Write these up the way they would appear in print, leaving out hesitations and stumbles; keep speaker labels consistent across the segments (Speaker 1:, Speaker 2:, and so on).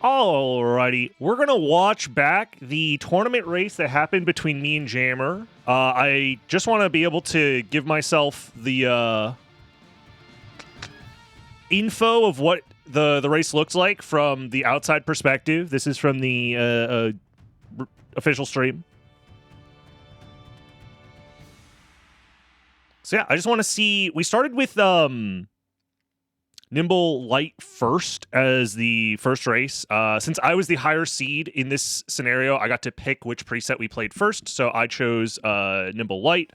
Speaker 1: Alrighty, we're gonna watch back the tournament race that happened between me and Jammer. I just want to be able to give myself the info of what the race looks like from the outside perspective. This is from the official stream. So yeah, I just want to see. We started with Nimble Light first as the first race. Since I was the higher seed in this scenario, I got to pick which preset we played first, so I chose Nimble Light.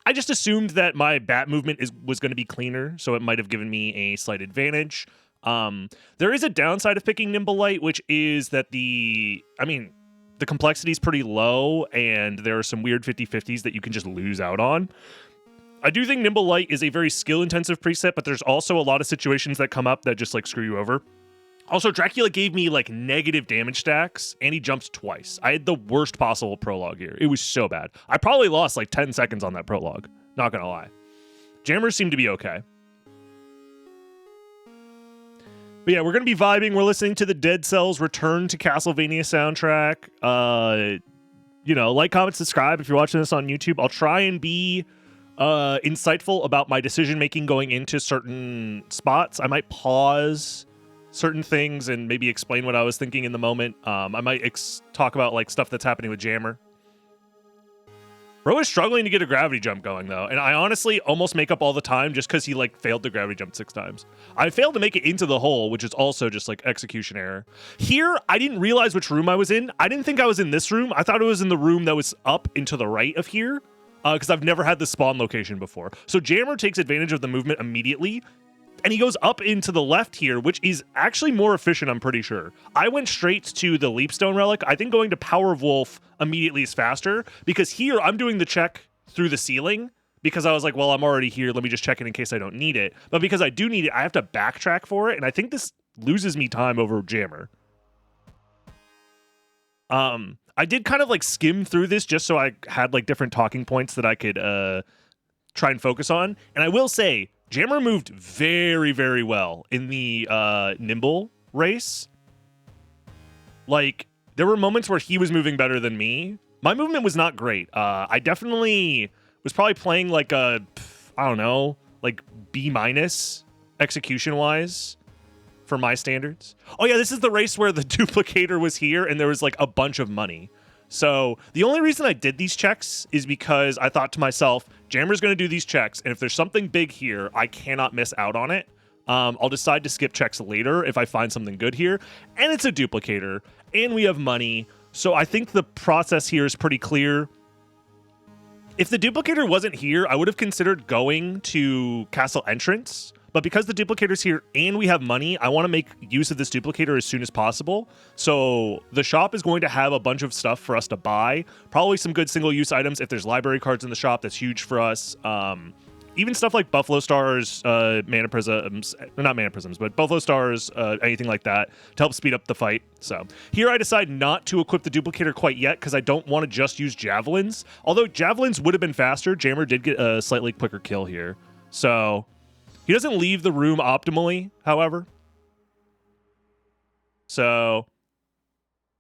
Speaker 1: I just assumed that my bat movement was going to be cleaner, so it might have given me a slight advantage. There is a downside of picking Nimble Light, which is that the complexity is pretty low, and there are some weird 50-50s that you can just lose out on. I do think Nimble Light is a very skill-intensive preset, but there's also a lot of situations that come up that just, like, screw you over. Also, Dracula gave me, like, negative damage stacks, and he jumped twice. I had the worst possible prologue here. It was so bad. I probably lost, like, 10 seconds on that prologue. Not gonna lie. Jammers seem to be okay. But yeah, we're gonna be vibing. We're listening to the Dead Cells Return to Castlevania soundtrack. Like, comment, subscribe if you're watching this on YouTube. I'll try and be insightful about my decision making going into certain spots. I might pause certain things and maybe explain what I was thinking in the moment. I might talk about like stuff that's happening with Jammer. Bro is struggling to get a gravity jump going though, and I honestly almost make up all the time just because he like failed the gravity jump 6 times. I failed to make it into the hole, which is also just like execution error. Here, I didn't realize which room I was in. I didn't think I was in this room. I thought it was in the room that was up and to the right of here. Because I've never had the spawn location before. So Jammer takes advantage of the movement immediately, and he goes up into the left here, which is actually more efficient, I'm pretty sure. I went straight to the Leapstone Relic. I think going to Power of Wolf immediately is faster, because here I'm doing the check through the ceiling, because I was like, well, I'm already here. Let me just check it in case I don't need it. But because I do need it, I have to backtrack for it, and I think this loses me time over Jammer. I did kind of like skim through this just so I had like different talking points that I could try and focus on. And I will say, Jammer moved very, very well in the Nimble race. Like, there were moments where he was moving better than me. My movement was not great. I definitely was probably playing like a, I don't know, like B- execution-wise. For my standards. Oh yeah, this is the race where the duplicator was here and there was like a bunch of money. So the only reason I did these checks is because I thought to myself, Jammer's going to do these checks, and if there's something big here, I cannot miss out on it. I'll decide to skip checks later if I find something good here. And it's a duplicator, and we have money. So I think the process here is pretty clear. If the duplicator wasn't here, I would have considered going to Castle Entrance. But because the duplicator's here and we have money, I want to make use of this duplicator as soon as possible. So the shop is going to have a bunch of stuff for us to buy. Probably some good single-use items. If there's library cards in the shop, that's huge for us. Even stuff like Buffalo Stars, Mana Prisms, not Mana Prisms, but Buffalo Stars, anything like that to help speed up the fight. So here I decide not to equip the duplicator quite yet because I don't want to just use Javelins. Although Javelins would have been faster, Jammer did get a slightly quicker kill here. So he doesn't leave the room optimally, however. So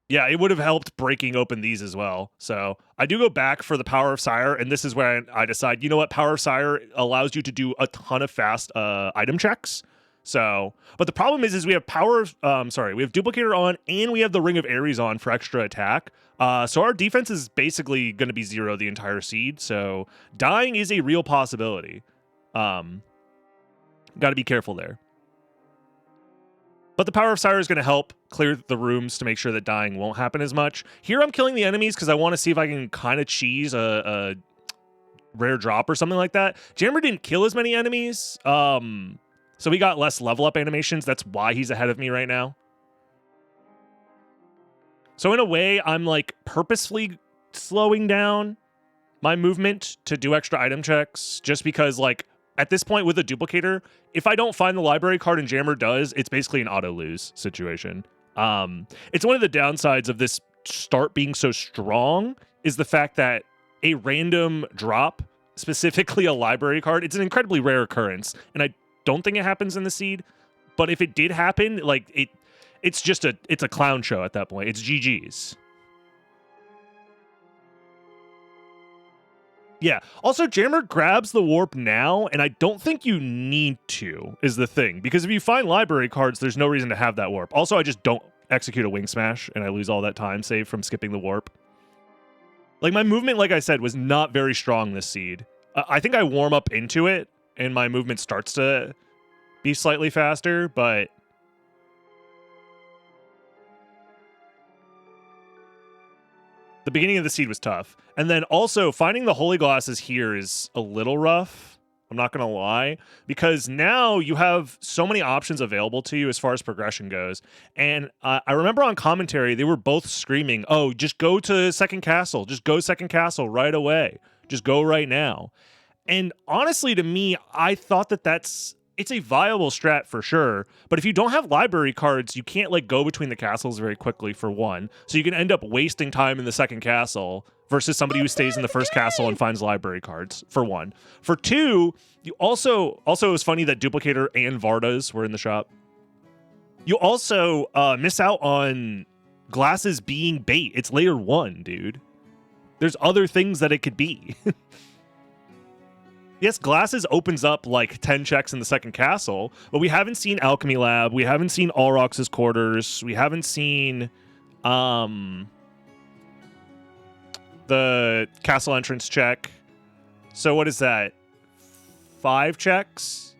Speaker 1: yeah, it would have helped breaking open these as well. So I do go back for the Power of Sire, and this is where I decide, you know what, Power of Sire allows you to do a ton of fast item checks. So, but the problem is we have we have Duplicator on, and we have the Ring of Ares on for extra attack. So our defense is basically going to be 0 the entire seed. So dying is a real possibility. Got to be careful there. But the Power of Sire is going to help clear the rooms to make sure that dying won't happen as much. Here I'm killing the enemies because I want to see if I can kind of cheese a rare drop or something like that. Jammer didn't kill as many enemies, so we got less level up animations. That's why he's ahead of me right now. So in a way, I'm like purposefully slowing down my movement to do extra item checks just because like at this point with a duplicator, if I don't find the library card and Jammer does, it's basically an auto-lose situation. It's one of the downsides of this start being so strong is the fact that a random drop, specifically a library card, it's an incredibly rare occurrence, and I don't think it happens in the seed, but if it did happen, like it's just it's a clown show at that point. It's GG's. Yeah. Also, Jammer grabs the warp now, and I don't think you need to, is the thing. Because if you find library cards, there's no reason to have that warp. Also, I just don't execute a wing smash, and I lose all that time saved from skipping the warp. Like, my movement, like I said, was not very strong this seed. I think I warm up into it, and my movement starts to be slightly faster, but... the beginning of the seed was tough. And then also, finding the Holy Glasses here is a little rough. I'm not going to lie. Because now you have so many options available to you as far as progression goes. And I remember on commentary, they were both screaming, oh, just go to second castle. Just go second castle right away. Just go right now. And honestly, to me, I thought that it's a viable strat for sure, but if you don't have library cards, you can't like go between the castles very quickly, for one. So you can end up wasting time in the second castle versus somebody who stays in the first castle and finds library cards, for one. For two, you also it was funny that Duplicator and Vardas were in the shop. You also miss out on glasses being bait. It's layer 1, dude. There's other things that it could be. Yes, Glasses opens up like 10 checks in the second castle, but we haven't seen Alchemy Lab, we haven't seen Alrox's quarters, we haven't seen the castle entrance check. So what is that? 5 checks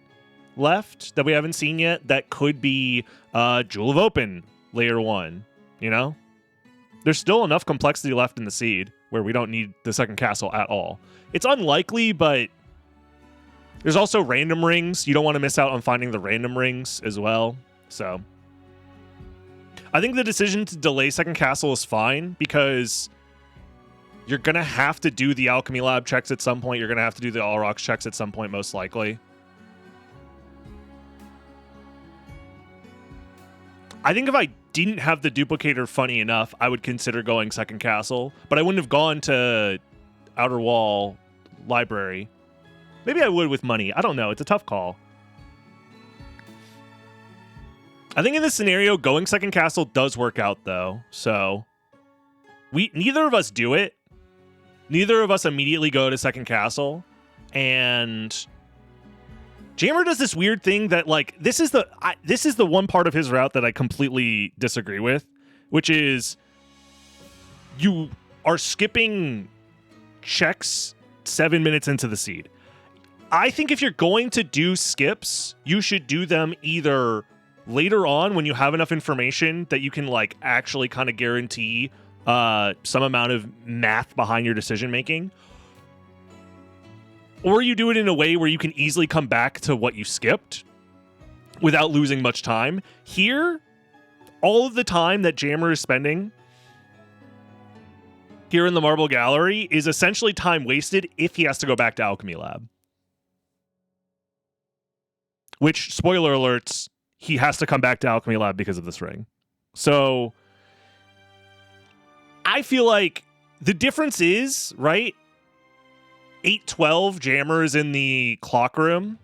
Speaker 1: left that we haven't seen yet that could be Jewel of Open, layer 1, you know? There's still enough complexity left in the seed where we don't need the second castle at all. It's unlikely, but there's also random rings. You don't want to miss out on finding the random rings as well. So I think the decision to delay second castle is fine because you're going to have to do the Alchemy Lab checks at some point. You're going to have to do the Alrox checks at some point, most likely. I think if I didn't have the Duplicator funny enough, I would consider going second castle, but I wouldn't have gone to Outer Wall Library. Maybe I would with money. I don't know. It's a tough call. I think in this scenario, going second castle does work out, though. So neither of us do it. Neither of us immediately go to second castle. And Jammer does this weird thing that, like, this is the one part of his route that I completely disagree with, which is you are skipping checks 7 minutes into the seed. I think if you're going to do skips, you should do them either later on when you have enough information that you can like actually kind of guarantee some amount of math behind your decision making, or you do it in a way where you can easily come back to what you skipped without losing much time. Here, all of the time that Jammer is spending here in the Marble Gallery is essentially time wasted if he has to go back to Alchemy Lab. Which, spoiler alerts, he has to come back to Alchemy Lab because of this ring. So I feel like the difference is, right? 8:12, Jammer is in the clock room.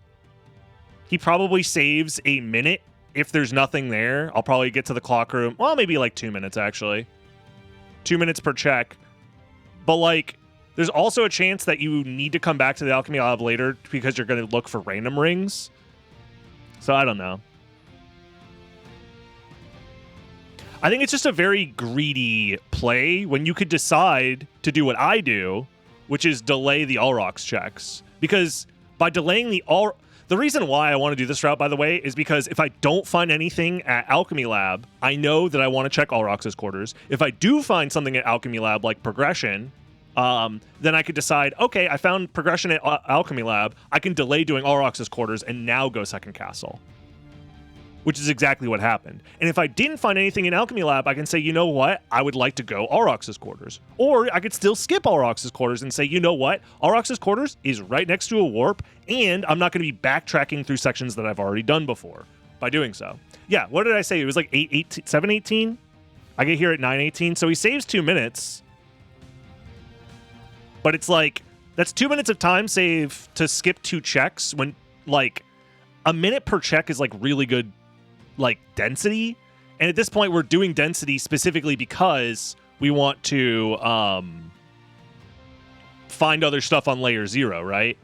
Speaker 1: He probably saves a minute if there's nothing there. I'll probably get to the clock room. Well, maybe like 2 minutes, actually. 2 minutes per check. But, like, there's also a chance that you need to come back to the Alchemy Lab later because you're going to look for random rings. So I don't know. I think it's just a very greedy play when you could decide to do what I do, which is delay the Alrox checks. Because by delaying the reason why I want to do this route, by the way, is because if I don't find anything at Alchemy Lab, I know that I want to check Alrox's quarters. If I do find something at Alchemy Lab, like progression, then I could decide, okay, I found progression at Alchemy Lab. I can delay doing Alrox's quarters and now go second castle, which is exactly what happened. And if I didn't find anything in Alchemy Lab, I can say, you know what? I would like to go Alrox's quarters. Or I could still skip Alrox's quarters and say, you know what? Alrox's quarters is right next to a warp, and I'm not going to be backtracking through sections that I've already done before by doing so. Yeah, what did I say? It was like 7:18? I get here at 9:18, so he saves 2 minutes. But it's like, that's 2 minutes of time save to skip 2 checks when, like, a minute per check is, like, really good, like, density. And at this point, we're doing density specifically because we want to find other stuff on layer 0, right?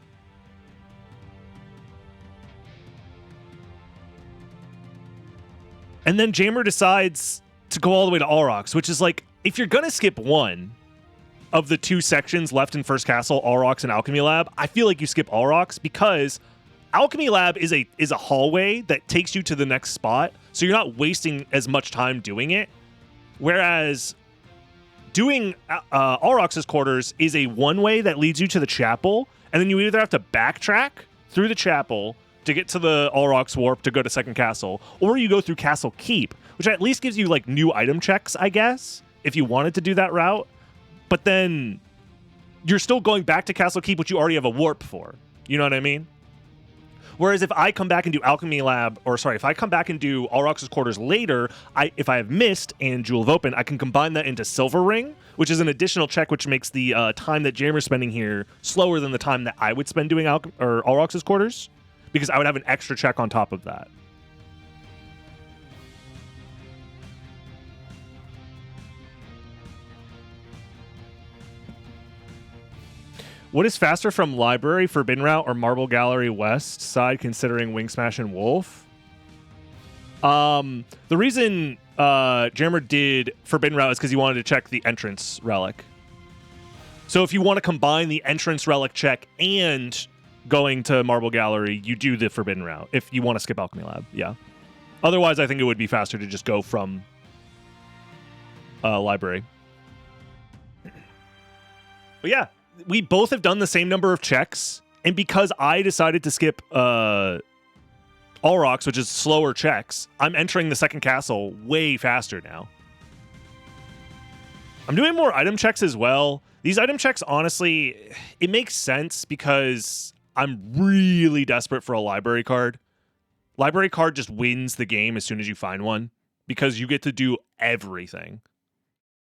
Speaker 1: And then Jammer decides to go all the way to Aurochs, which is like, if you're going to skip one of the 2 sections left in First Castle, Aurochs and Alchemy Lab, I feel like you skip Aurochs because Alchemy Lab is a hallway that takes you to the next spot, so you're not wasting as much time doing it. Whereas doing Aurochs' quarters is a one-way that leads you to the chapel, and then you either have to backtrack through the chapel to get to the Aurochs warp to go to Second Castle, or you go through Castle Keep, which at least gives you like new item checks, I guess, if you wanted to do that route. But then you're still going back to Castle Keep, which you already have a warp for. You know what I mean? Whereas if I come back and do Alchemy Lab, if I come back and do Aurochs' quarters later, if I have Mist and Jewel of Open, I can combine that into Silver Ring, which is an additional check, which makes the time that Jammer's spending here slower than the time that I would spend doing Aurochs' quarters, because I would have an extra check on top of that. What is faster from Library, Forbidden Route, or Marble Gallery West side, considering Wing Smash and Wolf? The reason Jammer did Forbidden Route is because he wanted to check the entrance relic. So if you want to combine the entrance relic check and going to Marble Gallery, you do the Forbidden Route if you want to skip Alchemy Lab. Yeah. Otherwise, I think it would be faster to just go from Library. But yeah, we both have done the same number of checks, and because I decided to skip Aurochs, which is slower checks, I'm entering the Second Castle way faster now. I'm doing more item checks as well. These item checks, honestly, it makes sense because I'm really desperate for a library card. Library card just wins the game as soon as you find one because you get to do everything.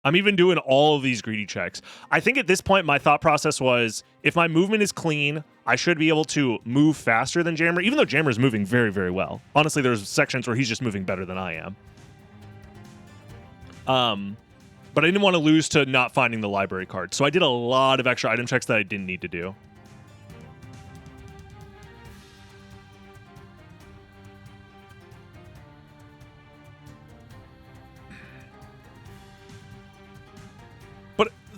Speaker 1: I'm even doing all of these greedy checks. I think at this point, my thought process was, if my movement is clean, I should be able to move faster than Jammer, even though Jammer is moving very, very well. Honestly, there's sections where he's just moving better than I am. But I didn't want to lose to not finding the library card. So I did a lot of extra item checks that I didn't need to do.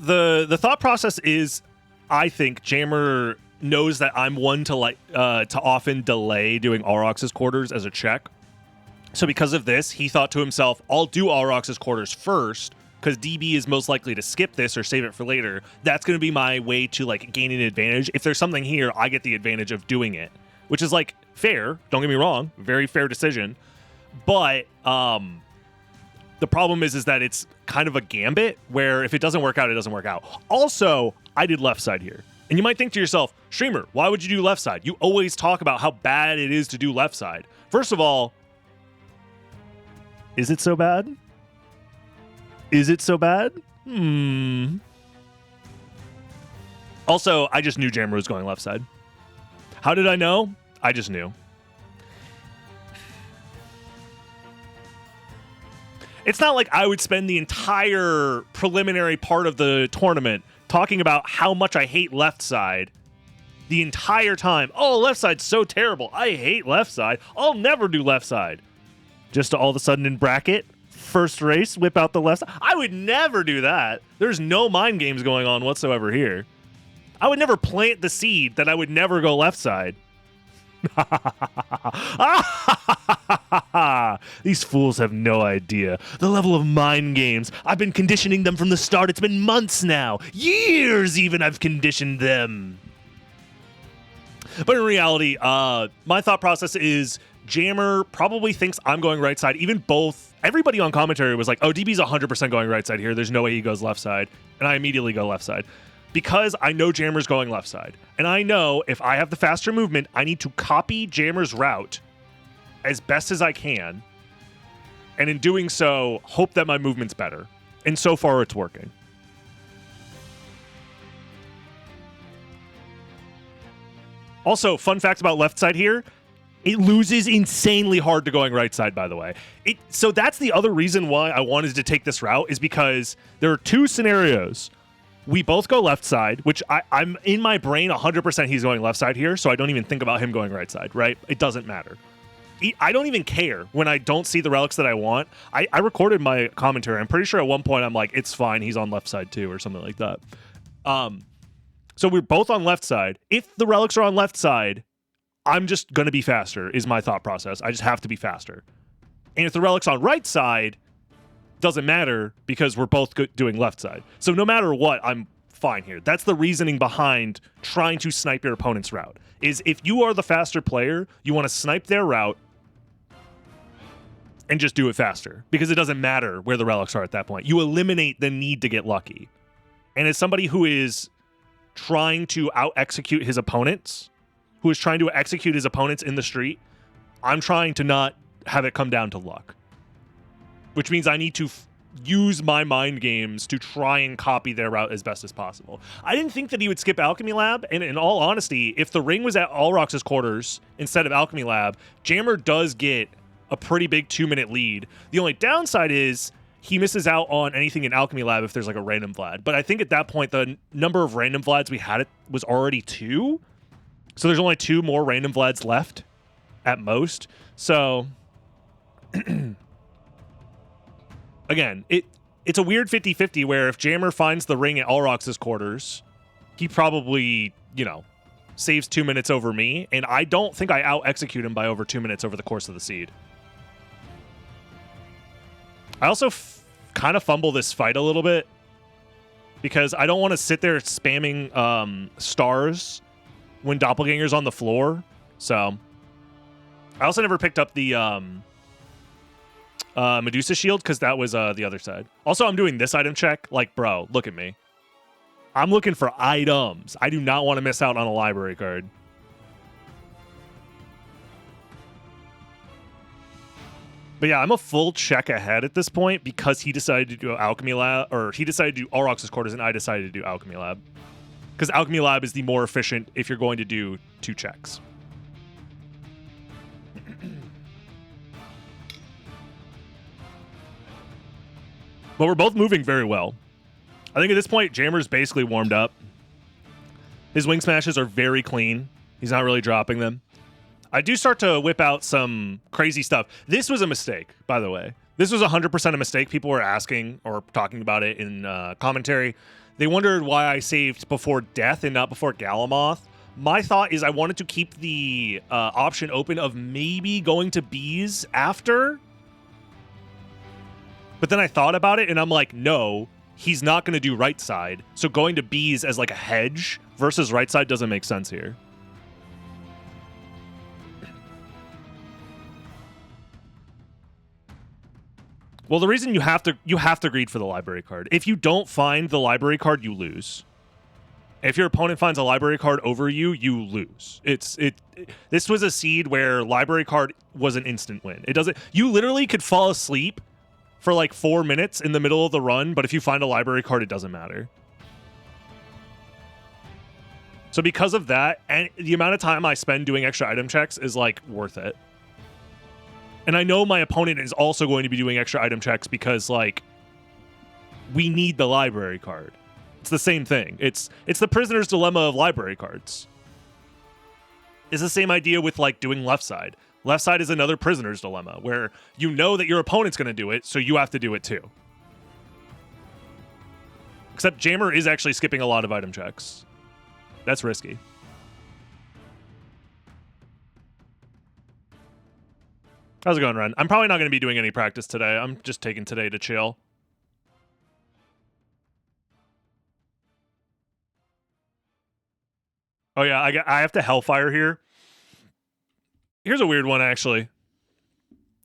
Speaker 1: The thought process is, I think Jammer knows that I'm one to often delay doing Aurochs' quarters as a check. So because of this, he thought to himself, I'll do Aurochs' quarters first because DB is most likely to skip this or save it for later. That's going to be my way to like gain an advantage. If there's something here, I get the advantage of doing it, which is like fair. Don't get me wrong, very fair decision. But the problem is that it's kind of a gambit where if it doesn't work out, it doesn't work out. Also, I did left side here. And you might think to yourself, Streamer, why would you do left side? You always talk about how bad it is to do left side. First of all, is it so bad? Is it so bad? Also, I just knew Jammer was going left side. How did I know? I just knew. It's not like I would spend the entire preliminary part of the tournament talking about how much I hate left side the entire time. Oh, left side's so terrible. I hate left side. I'll never do left side. Just to all of a sudden in bracket, first race, whip out the left side. I would never do that. There's no mind games going on whatsoever here. I would never plant the seed that I would never go left side. These fools have no idea the level of mind games. I've been conditioning them from the start. It's been months now, years even. I've conditioned them. But in reality, my thought process is Jammer probably thinks I'm going right side. Even everybody on commentary was like, oh, DB's 100% going right side here. There's no way he goes left side. And I immediately go left side. Because I know Jammer's going left side. And I know if I have the faster movement, I need to copy Jammer's route as best as I can. And in doing so, hope that my movement's better. And so far, it's working. Also, fun fact about left side here. It loses insanely hard to going right side, by the way. So that's the other reason why I wanted to take this route, is because there are two scenarios. We both go left side, which I'm in my brain 100% he's going left side here, so I don't even think about him going right side, right? It doesn't matter. I don't even care when I don't see the relics that I want. I recorded my commentary. I'm pretty sure at one point I'm like, it's fine, he's on left side too, or something like that. So we're both on left side. If the relics are on left side, I'm just going to be faster, is my thought process. I just have to be faster. And if the relic's on right side, doesn't matter because we're both doing left side. So no matter what, I'm fine here. That's the reasoning behind trying to snipe your opponent's route, is if you are the faster player, you want to snipe their route and just do it faster, because it doesn't matter where the relics are at that point. You eliminate the need to get lucky. And as somebody who is trying to out-execute his opponents, who is trying to execute his opponents in the street, I'm trying to not have it come down to luck. Which means I need to use my mind games to try and copy their route as best as possible. I didn't think that he would skip Alchemy Lab, and in all honesty, if the ring was at Alrox's quarters instead of Alchemy Lab, Jammer does get a pretty big 2-minute lead. The only downside is he misses out on anything in Alchemy Lab if there's like a random Vlad. But I think at that point, the number of random Vlads we had was already 2. So there's only 2 more random Vlads left at most. So again, it's a weird 50-50 where if Jammer finds the ring at Alrox's quarters, he probably, saves 2 minutes over me. And I don't think I out-execute him by over 2 minutes over the course of the seed. I also kind of fumble this fight a little bit because I don't want to sit there spamming stars when Doppelganger's on the floor. So I also never picked up the Medusa shield because that was the other side. Also, I'm doing this item check. Like, bro, look at me. I'm looking for items. I do not want to miss out on a library card. But yeah, I'm a full check ahead at this point because he decided to do Alchemy Lab, or he decided to do Alrox's quarters, and I decided to do Alchemy Lab. Because Alchemy Lab is the more efficient if you're going to do 2 checks. But we're both moving very well. I think at this point, Jammer's basically warmed up. His wing smashes are very clean. He's not really dropping them. I do start to whip out some crazy stuff. This was a mistake, by the way. This was 100% a mistake. People were asking or talking about it in commentary. They wondered why I saved before death and not before Galamoth. My thought is I wanted to keep the option open of maybe going to bees after. But then I thought about it and I'm like, no, he's not going to do right side. So going to bees as like a hedge versus right side doesn't make sense here. Well, the reason you have to greed for the library card. If you don't find the library card, you lose. If your opponent finds a library card over you, you lose. This was a seed where library card was an instant win. You literally could fall asleep for like 4 minutes in the middle of the run, but if you find a library card, it doesn't matter. So because of that, and the amount of time I spend doing extra item checks is like worth it. And I know my opponent is also going to be doing extra item checks because, like, we need the library card. It's the same thing. It's the prisoner's dilemma of library cards. It's the same idea with, like, doing left side. Left side is another prisoner's dilemma where you know that your opponent's going to do it, so you have to do it too. Except Jammer is actually skipping a lot of item checks. That's risky. How's it going, Ren? I'm probably not going to be doing any practice today. I'm just taking today to chill. Oh yeah, I have to Hellfire here. Here's a weird one, actually.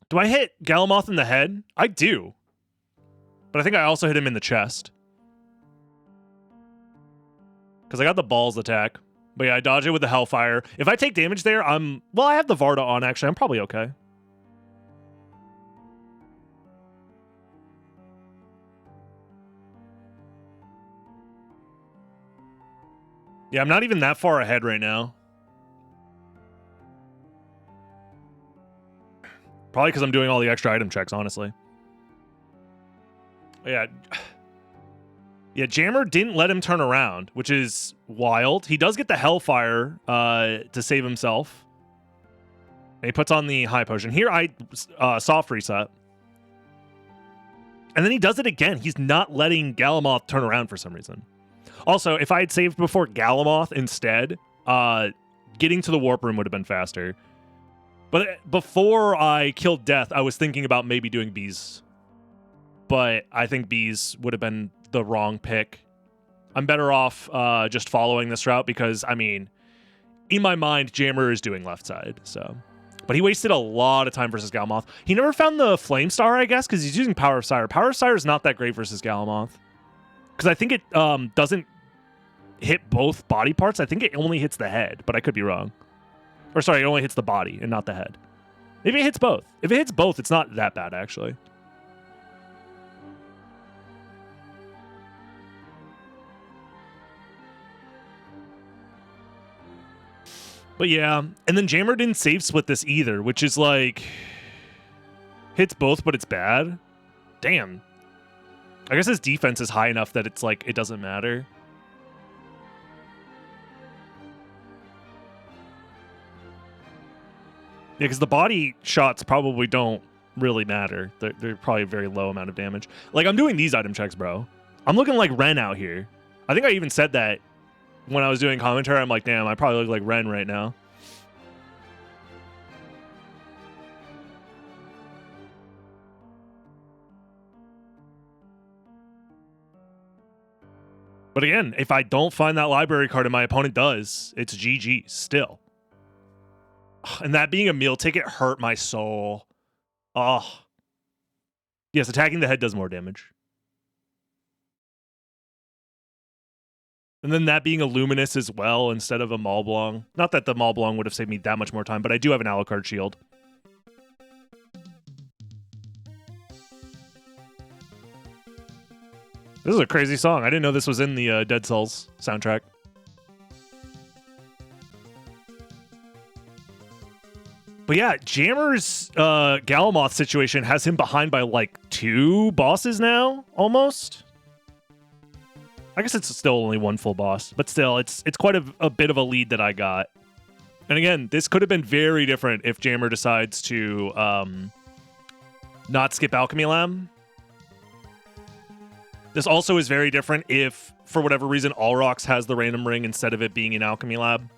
Speaker 1: Do I hit Galamoth in the head? I do. But I think I also hit him in the chest. Because I got the balls attack. But yeah, I dodge it with the Hellfire. If I take damage there, well, I have the Varda on, actually. I'm probably okay. Yeah, I'm not even that far ahead right now. Probably because I'm doing all the extra item checks, honestly. Yeah. Yeah, Jammer didn't let him turn around, which is wild. He does get the Hellfire to save himself. And he puts on the high potion. Here, I soft reset. And then he does it again. He's not letting Galamoth turn around for some reason. Also, if I had saved before Galamoth instead, getting to the warp room would have been faster. But before I killed Death, I was thinking about maybe doing Bees. But I think Bees would have been the wrong pick. I'm better off just following this route because, I mean, in my mind, Jammer is doing left side, so... But he wasted a lot of time versus Galamoth. He never found the Flame Star, I guess, because he's using Power of Sire. Power of Sire is not that great versus Galamoth. Because I think it doesn't hit both body parts. I think it only hits the head, but I could be wrong. Or sorry, it only hits the body and not the head. Maybe it hits both. If it hits both, it's not that bad, actually. But yeah, and then Jammer didn't save split this either, which is like... Hits both, but it's bad. Damn. I guess his defense is high enough that it's like, it doesn't matter. Yeah, because the body shots probably don't really matter. They're probably a very low amount of damage. Like, I'm doing these item checks, bro. I'm looking like Ren out here. I think I even said that when I was doing commentary. I'm like, damn, I probably look like Ren right now. But again, if I don't find that library card and my opponent does, it's GG still. And that being a meal ticket hurt my soul. Oh. Yes, attacking the head does more damage. And then that being a Luminous as well instead of a Maul Blanc. Not that the Maul Blanc would have saved me that much more time, but I do have an Alucard shield. This is a crazy song. I didn't know this was in the Dead Cells soundtrack. But yeah, Jammer's Galamoth situation has him behind by like 2 bosses now, almost. I guess it's still only 1 full boss, but still, it's quite a bit of a lead that I got. And again, this could have been very different if Jammer decides to not skip Alchemy Lab. This also is very different if, for whatever reason, Alrox has the random ring instead of it being in Alchemy Lab.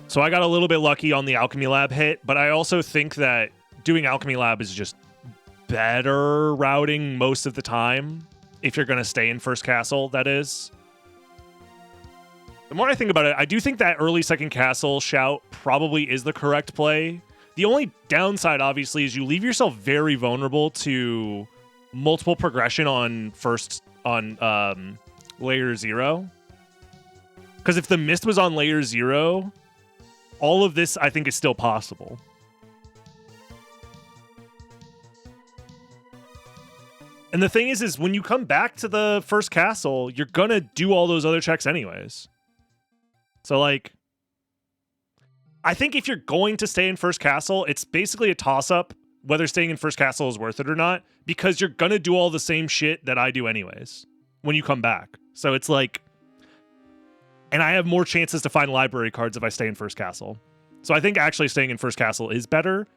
Speaker 1: So I got a little bit lucky on the Alchemy Lab hit, but I also think that doing Alchemy Lab is just better routing most of the time, if you're going to stay in first castle, that is. The more I think about it, I do think that early second castle shout probably is the correct play. The only downside, obviously, is you leave yourself very vulnerable to multiple progression on layer 0. Because if the mist was on layer 0... all of this, I think, is still possible. And the thing is when you come back to the first castle, you're gonna do all those other checks anyways. So, like, I think if you're going to stay in first castle, it's basically a toss-up whether staying in first castle is worth it or not, because you're gonna do all the same shit that I do anyways when you come back. So it's like... And I have more chances to find library cards if I stay in first castle. So I think actually staying in first castle is better.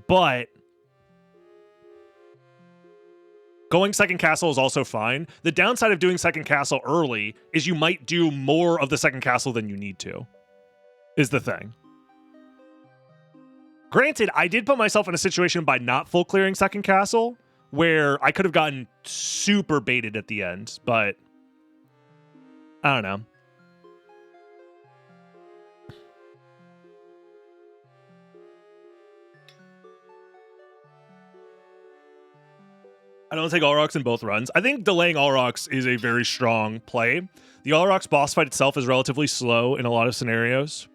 Speaker 1: But going second castle is also fine. The downside of doing second castle early is you might do more of the second castle than you need to, is the thing. Granted, I did put myself in a situation by not full clearing second castle where I could have gotten super baited at the end, but I don't know. I don't take Alrox in both runs. I think delaying Alrox is a very strong play. The Alrox boss fight itself is relatively slow in a lot of scenarios.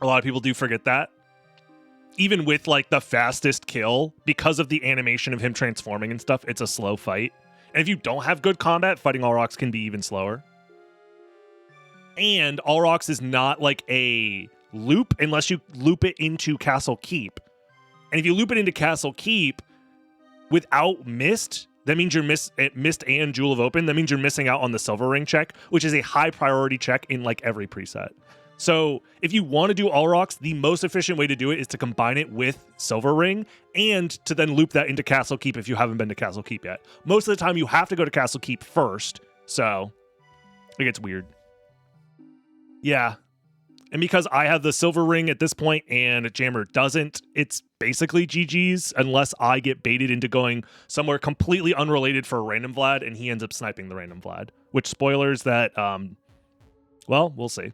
Speaker 1: A lot of people do forget that. Even with, like, the fastest kill, because of the animation of him transforming and stuff, it's a slow fight. And if you don't have good combat, fighting Alrox can be even slower. And All Rocks is not like a loop unless you loop it into Castle Keep. And if you loop it into Castle Keep without Mist, that means you're Mist and Jewel of Open. That means you're missing out on the Silver Ring check, which is a high priority check in like every preset. So if you want to do All Rocks, the most efficient way to do it is to combine it with Silver Ring and to then loop that into Castle Keep if you haven't been to Castle Keep yet. Most of the time you have to go to Castle Keep first, so it gets weird. Yeah. And because I have the Silver Ring at this point and Jammer doesn't, it's basically GG's unless I get baited into going somewhere completely unrelated for a random Vlad and he ends up sniping the random Vlad. Which, spoilers, that, well, we'll see.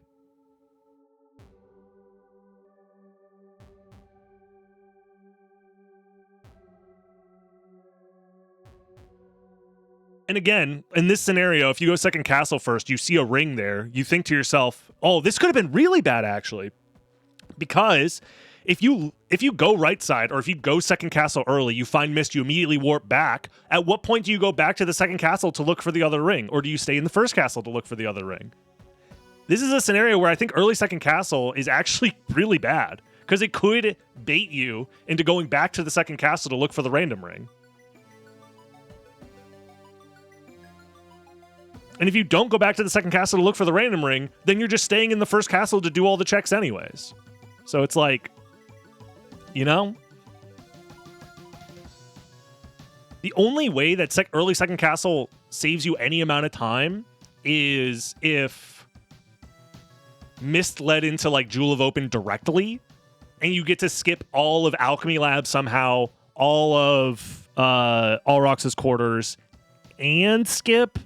Speaker 1: And again, in this scenario, if you go second castle first, you see a ring there, you think to yourself, oh, this could have been really bad, actually. Because if you go right side, or if you go second castle early, you find Mist, you immediately warp back. At what point do you go back to the second castle to look for the other ring? Or do you stay in the first castle to look for the other ring? This is a scenario where I think early second castle is actually really bad, because it could bait you into going back to the second castle to look for the random ring. And if you don't go back to the second castle to look for the random ring, then you're just staying in the first castle to do all the checks anyways. So it's like, you know? The only way that early second castle saves you any amount of time is if Mist led into like Jewel of Open directly, and you get to skip all of Alchemy Lab somehow, all of All Rocks' quarters, and skip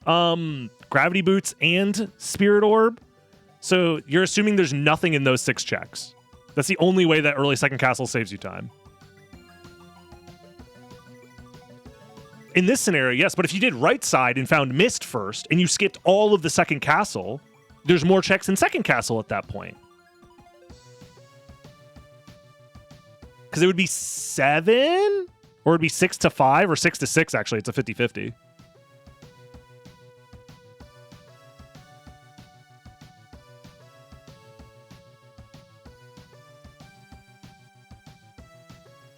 Speaker 1: Gravity Boots and Spirit Orb. So you're assuming there's nothing in those 6 checks. That's the only way that early second castle saves you time. In this scenario, yes, but if you did right side and found Mist first and you skipped all of the second castle, there's more checks in second castle at that point. Because it would be 7, or it'd be 6 to 5, or 6 to 6, actually. It's a 50-50.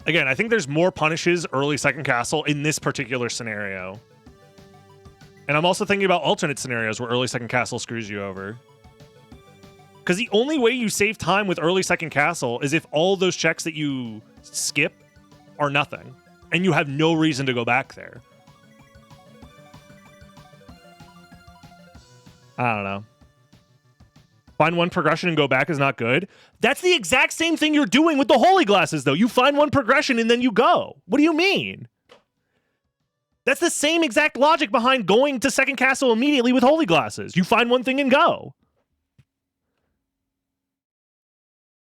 Speaker 1: Again, I think there's more punishes early second castle in this particular scenario. And I'm also thinking about alternate scenarios where early second castle screws you over. Because the only way you save time with early second castle is if all those checks that you skip are nothing. And you have no reason to go back there. I don't know. Find one progression and go back is not good. That's the exact same thing you're doing with the Holy Glasses, though. You find one progression and then you go. What do you mean? That's the same exact logic behind going to second castle immediately with Holy Glasses. You find one thing and go.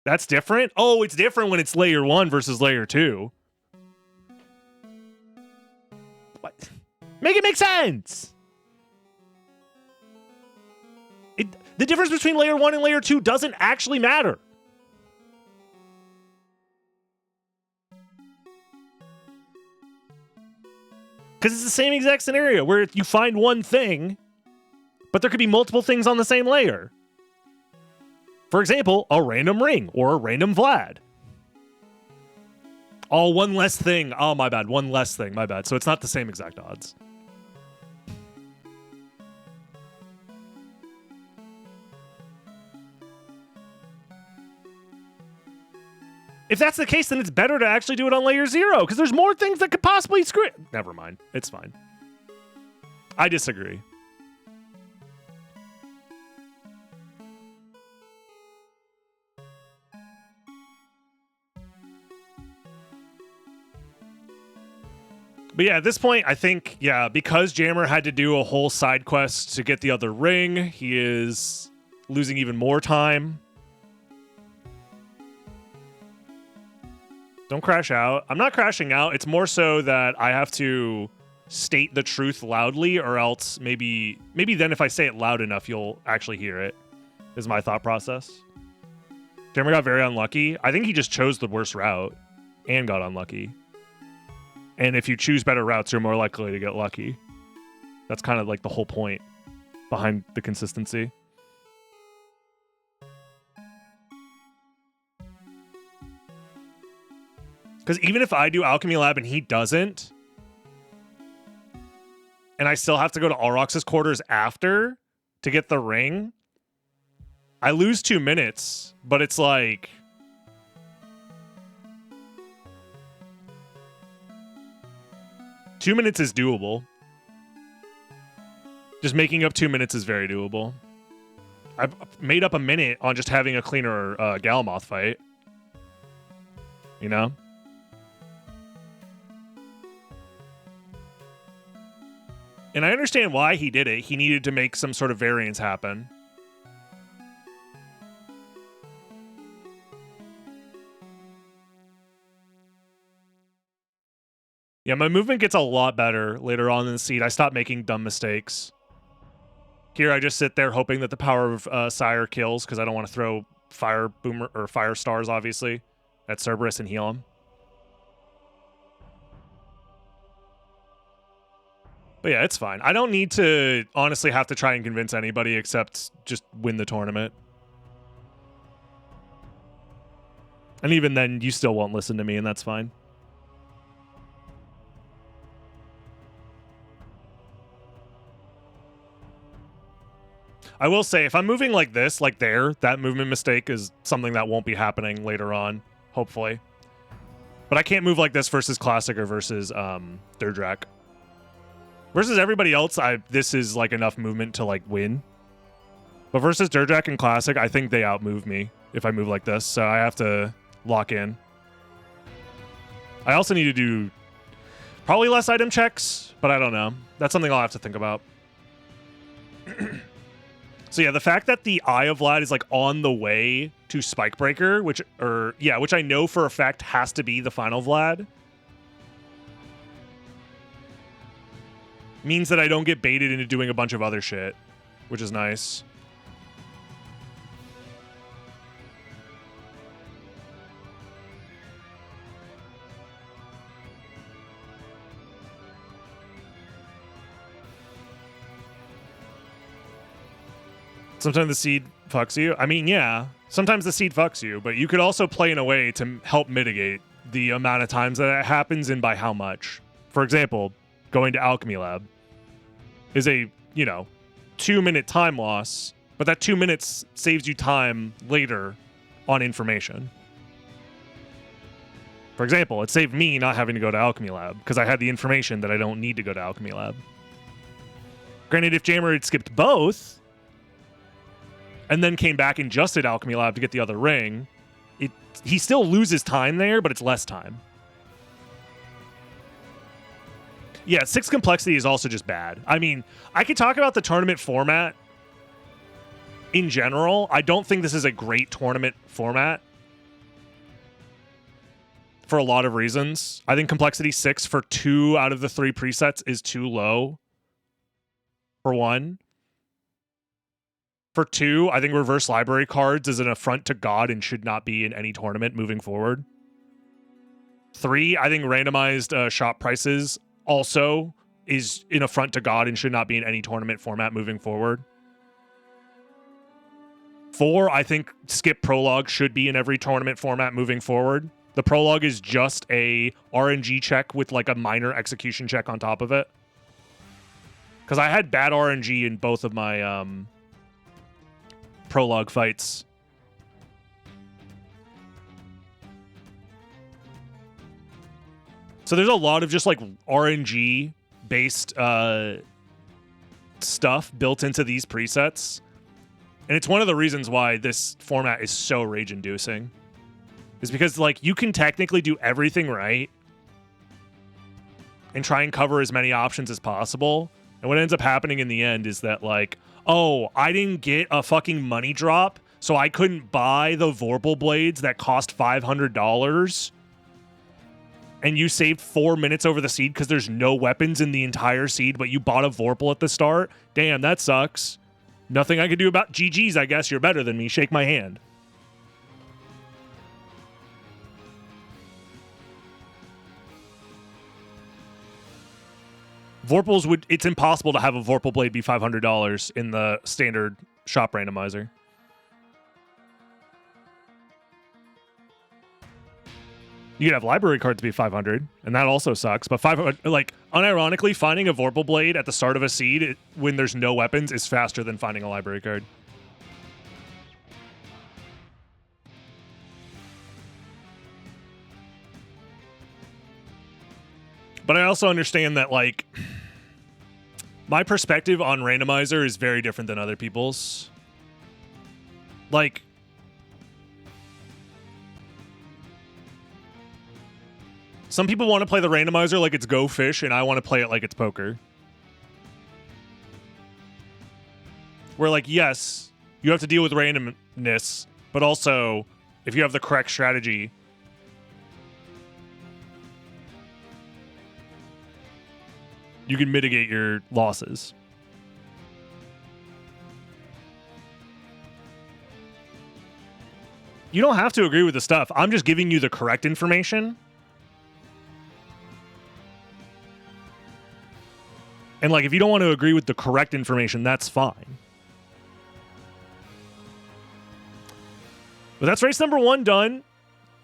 Speaker 1: That's different? Oh, it's different when it's layer 1 versus layer 2. What? Make it make sense! The difference between layer 1 and layer 2 doesn't actually matter. Because it's the same exact scenario where you find one thing, but there could be multiple things on the same layer. For example, a random ring or a random Vlad. Oh, one less thing. Oh, my bad. One less thing. My bad. So it's not the same exact odds. If that's the case, then it's better to actually do it on layer 0, because there's more things that could possibly screw it. Never mind. It's fine. I disagree. But yeah, at this point, I think, yeah, because Jammer had to do a whole side quest to get the other ring, he is losing even more time. Don't crash out. I'm not crashing out. It's more so that I have to state the truth loudly, or else maybe then if I say it loud enough, you'll actually hear it, is my thought process. Jammer got very unlucky. I think he just chose the worst route and got unlucky. And if you choose better routes, you're more likely to get lucky. That's kind of like the whole point behind the consistency. Because even if I do Alchemy Lab and he doesn't, and I still have to go to Alrox's quarters after to get the ring, I lose 2 minutes, but it's like... Two minutes is doable. Just making up 2 minutes is very doable. I've made up a minute on just having a cleaner Galamoth fight. You know? And I understand why he did it. He needed to make some sort of variance happen. Yeah, my movement gets a lot better later on in the seed. I stop making dumb mistakes. Here, I just sit there hoping that the power of Sire kills, because I don't want to throw Fire Boomer or Fire Stars, obviously, at Cerberus and heal him. But yeah, it's fine. I don't need to honestly have to try and convince anybody except just win the tournament. And even then, you still won't listen to me, and that's fine. I will say, if I'm moving like this, like there, that movement mistake is something that won't be happening later on, hopefully. But I can't move like this versus Classic or versus Durdrak. Versus everybody else, this is like enough movement to like win. But versus Durdrak and Classic, I think they outmove me if I move like this, so I have to lock in. I also need to do probably less item checks, but I don't know. That's something I'll have to think about. So yeah, the fact that the Eye of Vlad is like on the way to Spikebreaker, which I know for a fact has to be the final Vlad, means that I don't get baited into doing a bunch of other shit, which is nice. Sometimes the seed fucks you. I mean, yeah, sometimes the seed fucks you, but you could also play in a way to help mitigate the amount of times that it happens and by how much. For example, going to Alchemy Lab is a, 2-minute time loss, but that 2 minutes saves you time later on information. For example, it saved me not having to go to Alchemy Lab because I had the information that I don't need to go to Alchemy Lab. Granted, if Jammer had skipped both and then came back and just did Alchemy Lab to get the other ring, he still loses time there, but it's less time. Yeah, 6 complexity is also just bad. I mean, I could talk about the tournament format in general. I don't think this is a great tournament format for a lot of reasons. I think complexity 6 for 2 out of the 3 presets is too low, for one. For 2, I think reverse library cards is an affront to God and should not be in any tournament moving forward. 3, I think randomized shop prices also is an affront to God and should not be in any tournament format moving forward. 4, I think skip prologue should be in every tournament format moving forward. The prologue is just a RNG check with like a minor execution check on top of it. Because I had bad RNG in both of my prologue fights. So there's a lot of just like RNG based stuff built into these presets. And it's one of the reasons why this format is so rage inducing. Is because like you can technically do everything right and try and cover as many options as possible. And what ends up happening in the end is that like, oh, I didn't get a fucking money drop, so I couldn't buy the Vorpal blades that cost $500. And you saved 4 minutes over the seed because there's no weapons in the entire seed, but you bought a Vorpal at the start? Damn, that sucks. Nothing I can do about GG's, I guess. You're better than me. Shake my hand. Vorpals would... It's impossible to have a Vorpal blade be $500 in the standard shop randomizer. You could have library cards be 500, and that also sucks. But 500, like, unironically, finding a Vorpal Blade at the start of a seed when there's no weapons is faster than finding a library card. But I also understand that, like, my perspective on Randomizer is very different than other people's. Like, some people want to play the Randomizer like it's Go Fish, and I want to play it like it's poker. Where, like, yes, you have to deal with randomness, but also, if you have the correct strategy, you can mitigate your losses. You don't have to agree with the stuff. I'm just giving you the correct information. And, like, if you don't want to agree with the correct information, that's fine. But that's race number 1 done.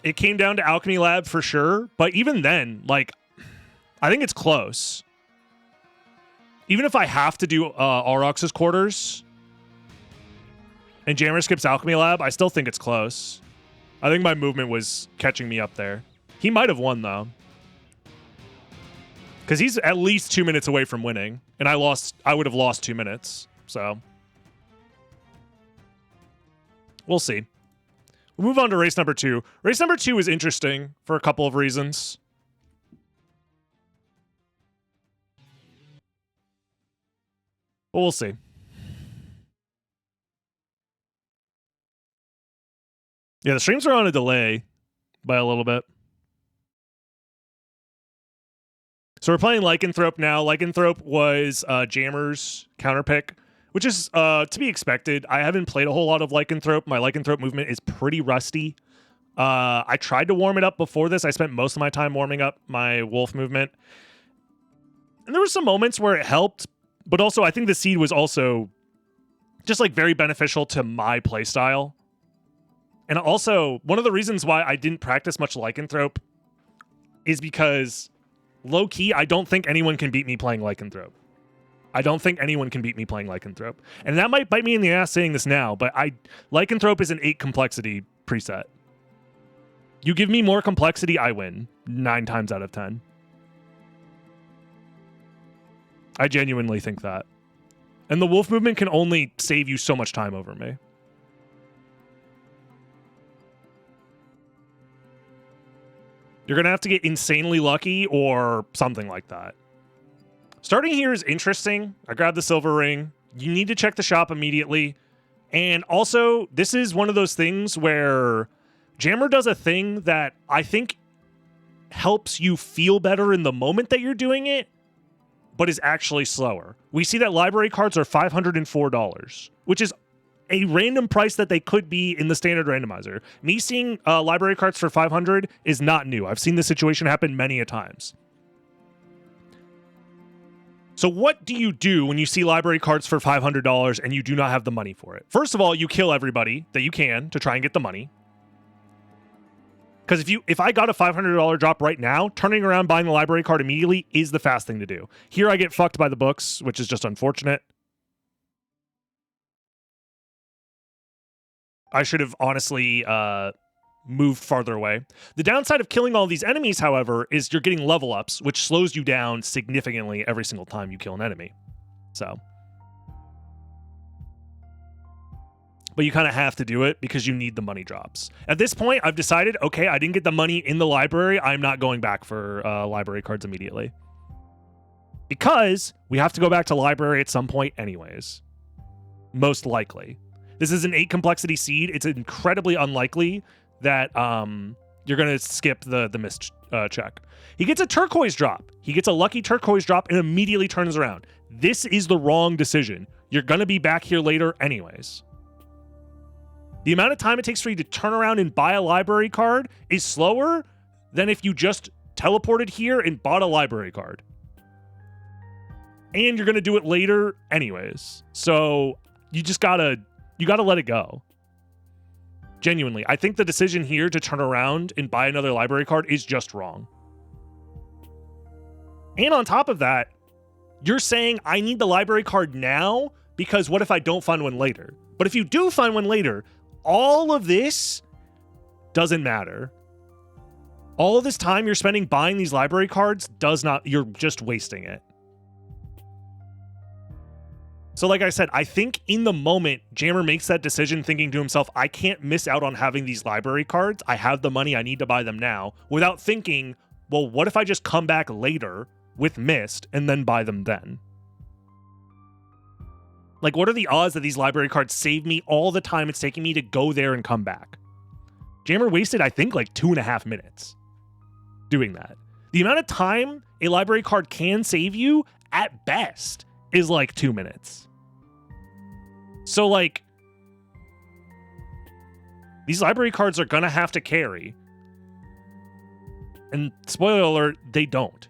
Speaker 1: It came down to Alchemy Lab for sure. But even then, like, I think it's close. Even if I have to do Aurochs's quarters and Jammer skips Alchemy Lab, I still think it's close. I think my movement was catching me up there. He might have won, though. Because he's at least 2 minutes away from winning. And I would have lost 2 minutes. So we'll see. We'll move on to race number 2. Race number 2 is interesting for a couple of reasons. But we'll see. Yeah, the streams are on a delay by a little bit. So we're playing Lycanthrope now. Lycanthrope was Jammer's counterpick, which is to be expected. I haven't played a whole lot of Lycanthrope. My Lycanthrope movement is pretty rusty. I tried to warm it up before this. I spent most of my time warming up my wolf movement. And there were some moments where it helped, but also I think the seed was also just, like, very beneficial to my playstyle. And also, one of the reasons why I didn't practice much Lycanthrope is because, low-key, I don't think anyone can beat me playing Lycanthrope. I don't think anyone can beat me playing Lycanthrope. And that might bite me in the ass saying this now, but Lycanthrope is an 8 complexity preset. You give me more complexity, I win 9 times out of 10. I genuinely think that. And the wolf movement can only save you so much time over me. You're going to have to get insanely lucky or something like that. Starting here is interesting. I grabbed the silver ring. You need to check the shop immediately. And also, this is one of those things where Jammer does a thing that I think helps you feel better in the moment that you're doing it, but is actually slower. We see that library cards are $504, which is a random price that they could be in the standard randomizer. Me seeing library cards for 500 is not new. I've seen this situation happen many a times. So what do you do when you see library cards for $500 and you do not have the money for it? First of all, you kill everybody that you can to try and get the money. Because if I got a $500 drop right now, turning around buying the library card immediately is the fast thing to do. Here I get fucked by the books, which is just unfortunate. I should have honestly moved farther away. The downside of killing all these enemies, however, is you're getting level ups, which slows you down significantly every single time you kill an enemy. So. But you kind of have to do it because you need the money drops. At this point, I've decided, okay, I didn't get the money in the library. I'm not going back for library cards immediately. Because we have to go back to library at some point anyways. Most likely. This is an 8 complexity seed. It's incredibly unlikely that you're going to skip the missed check. He gets a turquoise drop. He gets a lucky turquoise drop and immediately turns around. This is the wrong decision. You're going to be back here later anyways. The amount of time it takes for you to turn around and buy a library card is slower than if you just teleported here and bought a library card. And you're going to do it later anyways. So you just gotta let it go. Genuinely. I think the decision here to turn around and buy another library card is just wrong. And on top of that, you're saying I need the library card now because what if I don't find one later? But if you do find one later, all of this doesn't matter. All of this time you're spending buying these library cards you're just wasting it. So like I said, I think in the moment, Jammer makes that decision thinking to himself, I can't miss out on having these library cards. I have the money, I need to buy them now, without thinking, well, what if I just come back later with Mist and then buy them then? Like, what are the odds that these library cards save me all the time it's taking me to go there and come back? Jammer wasted, I think, like 2.5 minutes doing that. The amount of time a library card can save you, at best, is like 2 minutes. So, like, these library cards are gonna have to carry. And spoiler alert, they don't.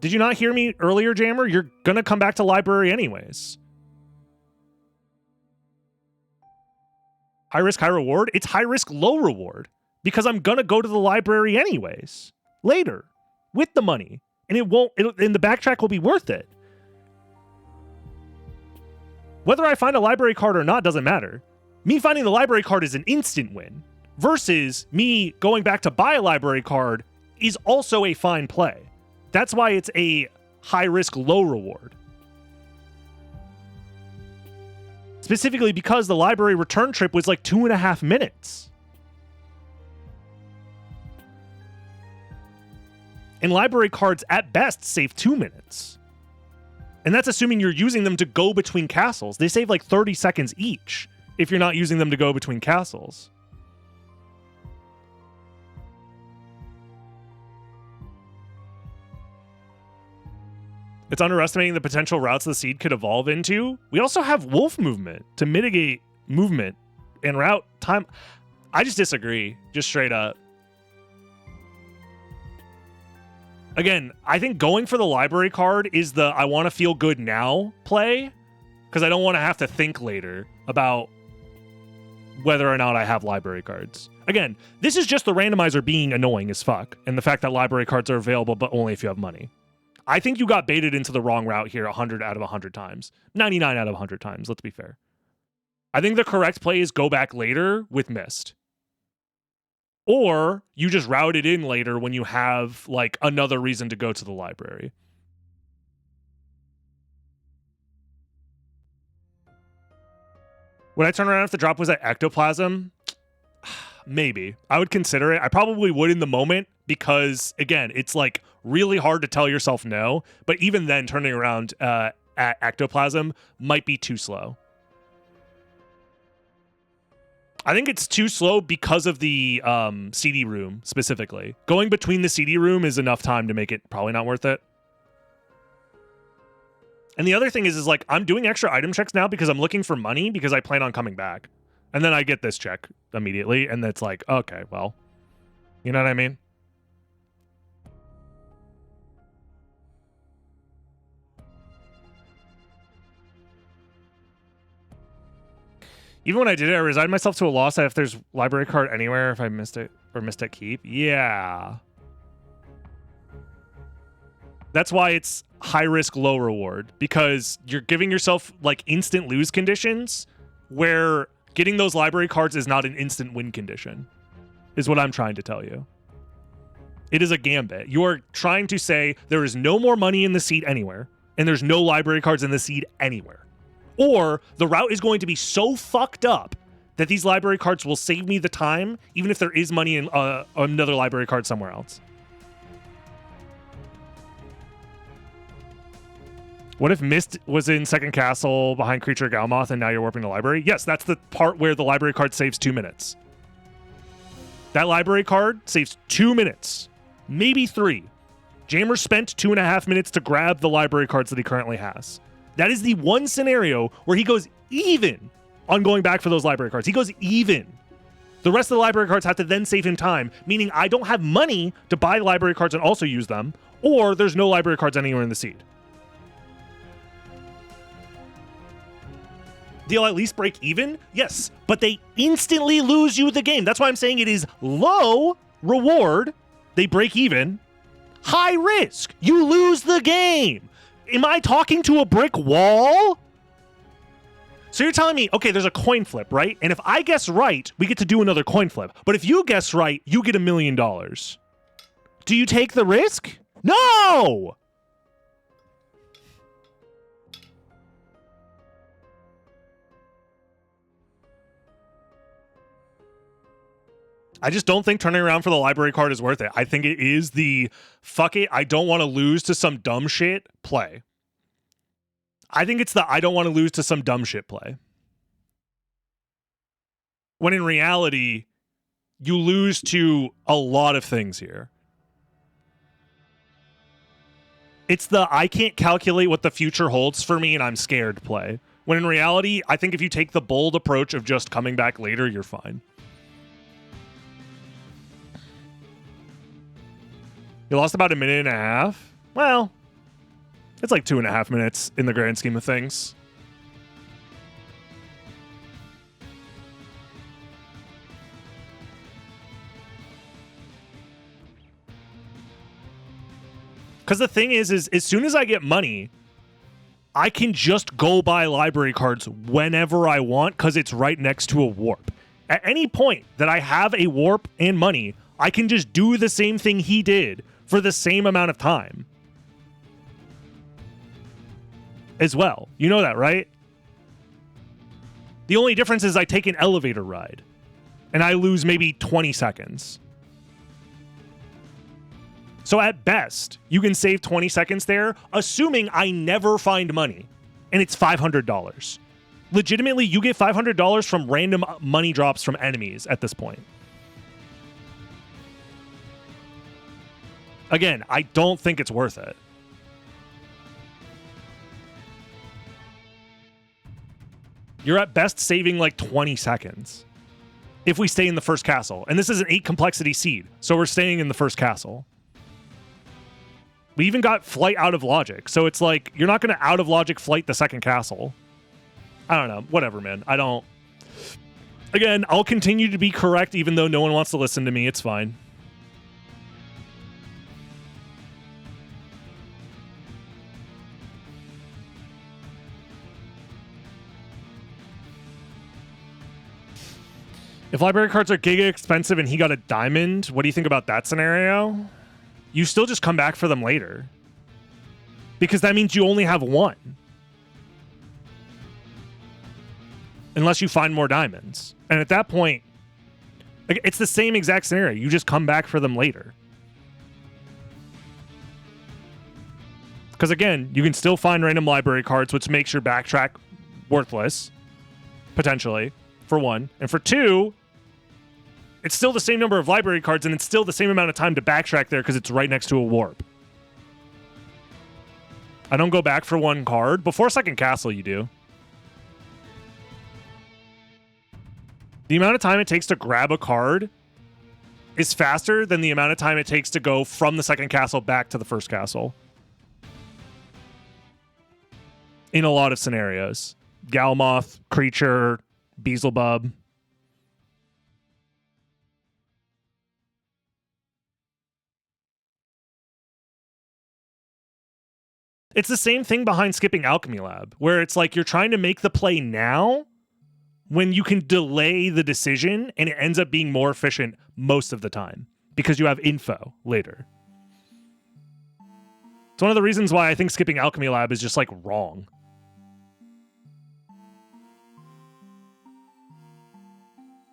Speaker 1: Did you not hear me earlier, Jammer? You're gonna come back to library anyways. High risk, high reward? It's high risk, low reward. Because I'm gonna go to the library anyways. Later. With the money. And and the backtrack will be worth it. Whether I find a library card or not doesn't matter. Me finding the library card is an instant win. Versus me going back to buy a library card is also a fine play. That's why it's a high risk, low reward. Specifically because the library return trip was like 2.5 minutes. And library cards at best save 2 minutes. And that's assuming you're using them to go between castles. They save like 30 seconds each if you're not using them to go between castles. It's underestimating the potential routes the seed could evolve into. We also have wolf movement to mitigate movement and route time. I just disagree, just straight up. Again, I think going for the library card is the I want to feel good now play, because I don't want to have to think later about whether or not I have library cards. Again, this is just the randomizer being annoying as fuck, and the fact that library cards are available but only if you have money. I think you got baited into the wrong route here 100 out of 100 times. 99 out of 100 times, let's be fair. I think the correct play is go back later with Mist. Or you just route it in later when you have like another reason to go to the library. Would I turn around if the drop was at Ectoplasm? Maybe. I would consider it. I probably would in the moment because, again, it's like really hard to tell yourself no. But even then, turning around at Ectoplasm might be too slow. I think it's too slow because of the CD room specifically. Going between the CD room is enough time to make it probably not worth it. And the other thing is like I'm doing extra item checks now because I'm looking for money because I plan on coming back. And then I get this check immediately, and it's like, okay, well, you know what I mean? Even when I did it, I resigned myself to a loss if there's library card anywhere if I missed it or missed at keep. Yeah. That's why it's high risk, low reward, because you're giving yourself like instant lose conditions where getting those library cards is not an instant win condition, is what I'm trying to tell you. It is a gambit. You are trying to say there is no more money in the seed anywhere, and there's no library cards in the seed anywhere. Or the route is going to be so fucked up that these library cards will save me the time, even if there is money in another library card somewhere else. What if Mist was in second castle behind Creature Galamoth and now you're warping the library? Yes, that's the part where the library card saves 2 minutes. That library card saves 2 minutes, maybe 3. Jammer spent 2.5 minutes to grab the library cards that he currently has. That is the one scenario where he goes even on going back for those library cards. He goes even. The rest of the library cards have to then save him time, meaning I don't have money to buy the library cards and also use them, or there's no library cards anywhere in the seed. They'll at least break even? Yes, but they instantly lose you the game. That's why I'm saying it is low reward. They break even. High risk. You lose the game. Am I talking to a brick wall? So you're telling me, okay, there's a coin flip, right? And if I guess right, we get to do another coin flip. But if you guess right, you get $1 million. Do you take the risk? No! I just don't think turning around for the library card is worth it. I think it is the fuck it, I don't want to lose to some dumb shit play. I think it's the I don't want to lose to some dumb shit play. When in reality, you lose to a lot of things here. It's the I can't calculate what the future holds for me and I'm scared play. When in reality, I think if you take the bold approach of just coming back later, you're fine. You lost about 1.5 minutes. Well, it's like 2.5 minutes in the grand scheme of things. Because the thing is as soon as I get money, I can just go buy library cards whenever I want because it's right next to a warp. At any point that I have a warp and money, I can just do the same thing he did for the same amount of time as well. You know that, right? The only difference is I take an elevator ride and I lose maybe 20 seconds. So at best, you can save 20 seconds there, assuming I never find money, and it's $500. Legitimately, you get $500 from random money drops from enemies at this point. Again, I don't think it's worth it. You're at best saving like 20 seconds if we stay in the first castle. And this is an 8 complexity seed, so we're staying in the first castle. We even got flight out of logic, so it's like you're not going to out of logic flight the second castle. I don't know. Whatever, man. I don't... Again, I'll continue to be correct even though no one wants to listen to me. It's fine. If library cards are giga expensive and he got a diamond, what do you think about that scenario? You still just come back for them later. Because that means you only have one. Unless you find more diamonds. And at that point, it's the same exact scenario. You just come back for them later. Because again, you can still find random library cards, which makes your backtrack worthless. Potentially. For one. And for two, it's still the same number of library cards, and it's still the same amount of time to backtrack there because it's right next to a warp. I don't go back for one card. Before second castle, you do. The amount of time it takes to grab a card is faster than the amount of time it takes to go from the second castle back to the first castle. In a lot of scenarios. Galamoth, Creature, Beelzebub. It's the same thing behind skipping Alchemy Lab, where it's like you're trying to make the play now when you can delay the decision and it ends up being more efficient most of the time because you have info later. It's one of the reasons why I think skipping Alchemy Lab is just like wrong.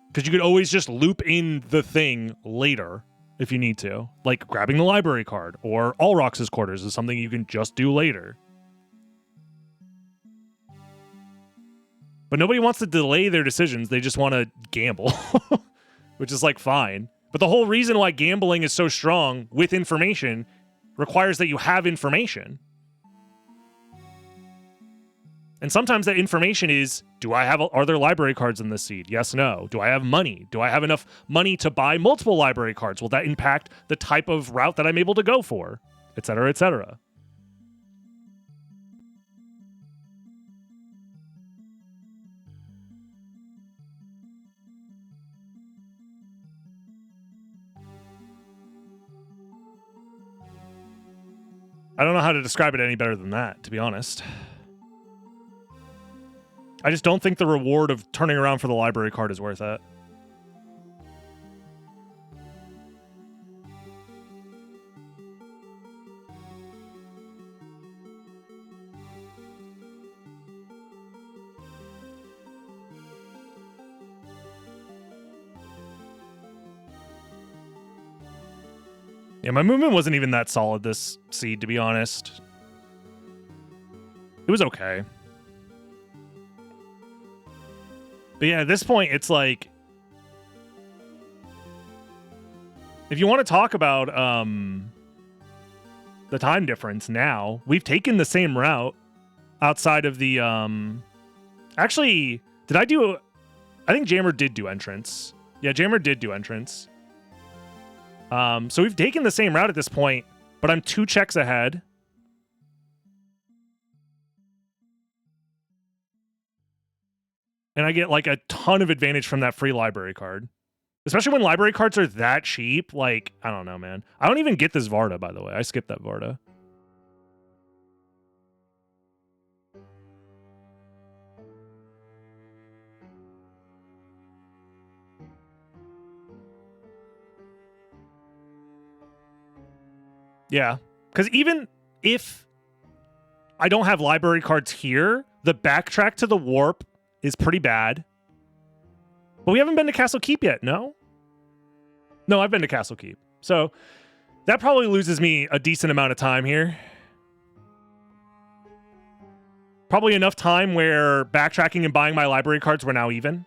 Speaker 1: Because you could always just loop in the thing later if you need to. Like grabbing the library card or Alrox's quarters is something you can just do later. But nobody wants to delay their decisions. They just want to gamble, which is like fine. But the whole reason why gambling is so strong with information requires that you have information. And sometimes that information is, are there library cards in this seed? Yes, no. Do I have money? Do I have enough money to buy multiple library cards? Will that impact the type of route that I'm able to go for? Et cetera, et cetera. I don't know how to describe it any better than that, to be honest. I just don't think the reward of turning around for the library card is worth it. Yeah, my movement wasn't even that solid this seed, to be honest. It was okay. But yeah, at this point, it's like... if you want to talk about the time difference now, we've taken the same route outside of the... Actually, did I do... I think Jammer did do entrance. Yeah, Jammer did do entrance. So we've taken the same route at this point, but I'm 2 checks ahead. And I get like a ton of advantage from that free library card. Especially when library cards are that cheap. Like, I don't know, man. I don't even get this Varda, by the way. I skipped that Varda. Yeah, because even if I don't have library cards here, the backtrack to the warp is pretty bad. But we haven't been to Castle Keep yet, no? No, I've been to Castle Keep. So that probably loses me a decent amount of time here. Probably enough time where backtracking and buying my library cards were now even.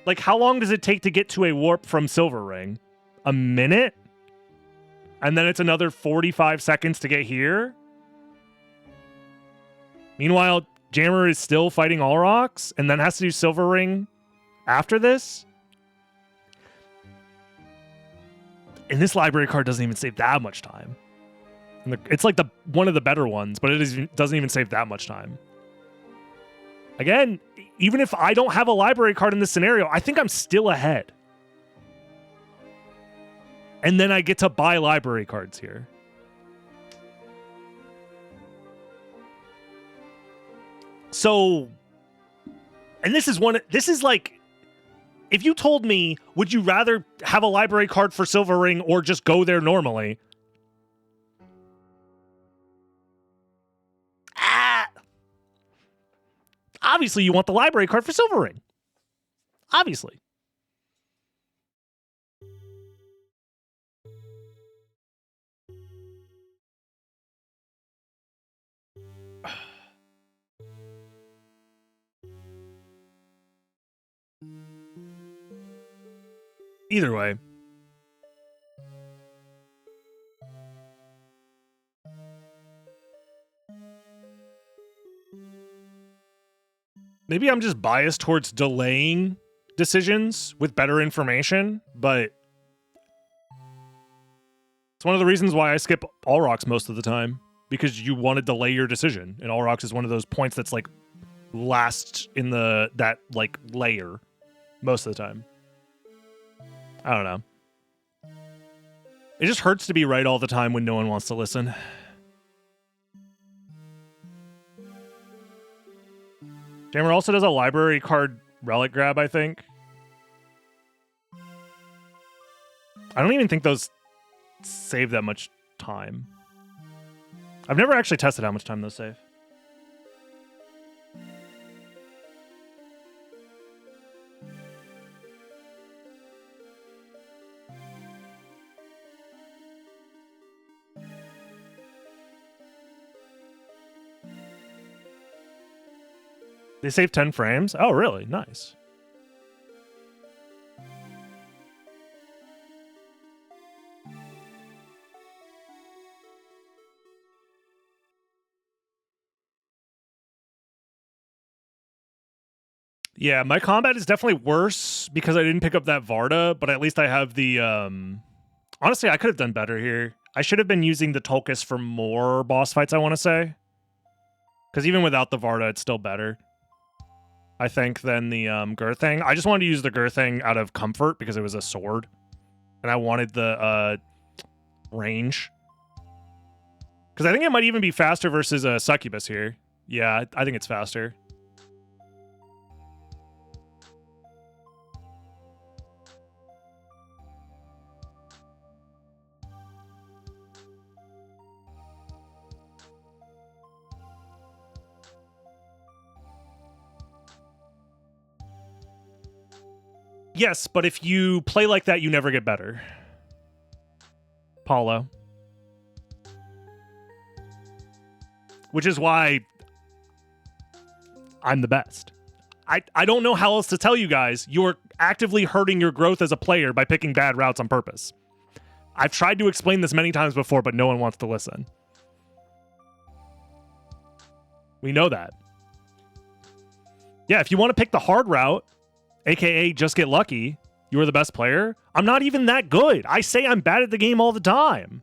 Speaker 1: Like, how long does it take to get to a warp from Silver Ring? A minute? And then it's another 45 seconds to get here? Meanwhile, Jammer is still fighting All Rocks and then has to do Silver Ring after this? And this library card doesn't even save that much time. And it's like one of the better ones, but it doesn't even save that much time. Again, even if I don't have a library card in this scenario, I think I'm still ahead. And then I get to buy library cards here. So, and this is like, if you told me, would you rather have a library card for Silver Ring or just go there normally? Obviously, you want the library card for Silver Ring. Obviously. Either way. Maybe I'm just biased towards delaying decisions with better information, but it's one of the reasons why I skip All Rocks most of the time, because you want to delay your decision, and All Rocks is one of those points that's like last in that like layer most of the time. I don't know. It just hurts to be right all the time when no one wants to listen. Jammer also does a library card relic grab, I think. I don't even think those save that much time. I've never actually tested how much time those save. They save 10 frames? Oh, really? Nice. Yeah, my combat is definitely worse because I didn't pick up that Varda, but at least I have the... Honestly, I could have done better here. I should have been using the Tulkas for more boss fights, I want to say. Because even without the Varda, it's still better. I think, than the Girthing. I just wanted to use the Girthing out of comfort because it was a sword. And I wanted the range. Because I think it might even be faster versus a Succubus here. Yeah, I think it's faster. Yes, but if you play like that, you never get better. Paulo. Which is why I'm the best. I don't know how else to tell you guys. You're actively hurting your growth as a player by picking bad routes on purpose. I've tried to explain this many times before, but no one wants to listen. We know that. Yeah, if you want to pick the hard route, aka just get lucky, you are the best player. I'm not even that good. I say I'm bad at the game all the time.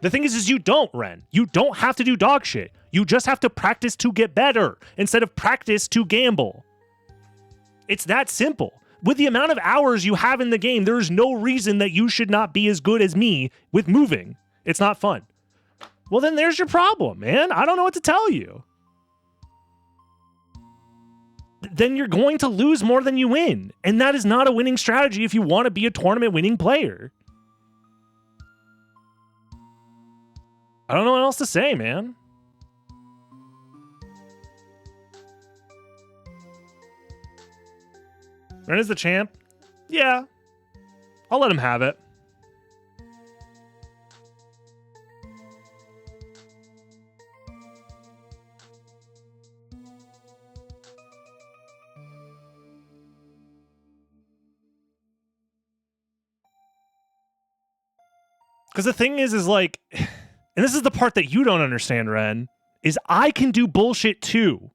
Speaker 1: The thing is you don't, Ren. You don't have to do dog shit. You just have to practice to get better instead of practice to gamble. It's that simple. With the amount of hours you have in the game, there's no reason that you should not be as good as me with moving. It's not fun. Well, then there's your problem, man. I don't know what to tell you. Then you're going to lose more than you win. And that is not a winning strategy if you want to be a tournament winning player. I don't know what else to say, man. Ren is the champ? Yeah. I'll let him have it. Because the thing is like, and this is the part that you don't understand, Ren, is I can do bullshit too.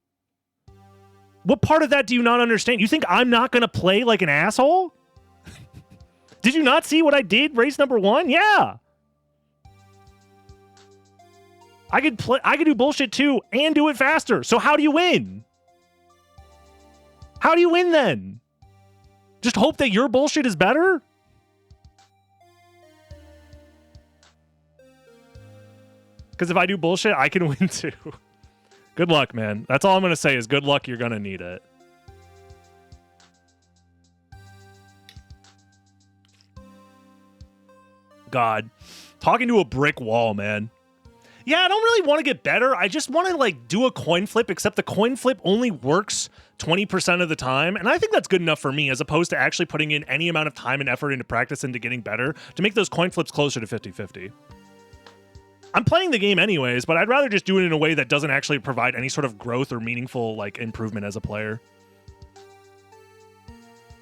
Speaker 1: What part of that do you not understand? You think I'm not going to play like an asshole? Did you not see what I did race number 1? Yeah. I could do bullshit too and do it faster. So how do you win? How do you win then? Just hope that your bullshit is better? Because if I do bullshit, I can win too. Good luck, man. That's all I'm going to say is good luck. You're going to need it. God. Talking to a brick wall, man. Yeah, I don't really want to get better. I just want to, like, do a coin flip, except the coin flip only works 20% of the time. And I think that's good enough for me, as opposed to actually putting in any amount of time and effort into practice into getting better to make those coin flips closer to 50-50. I'm playing the game anyways, but I'd rather just do it in a way that doesn't actually provide any sort of growth or meaningful, like, improvement as a player.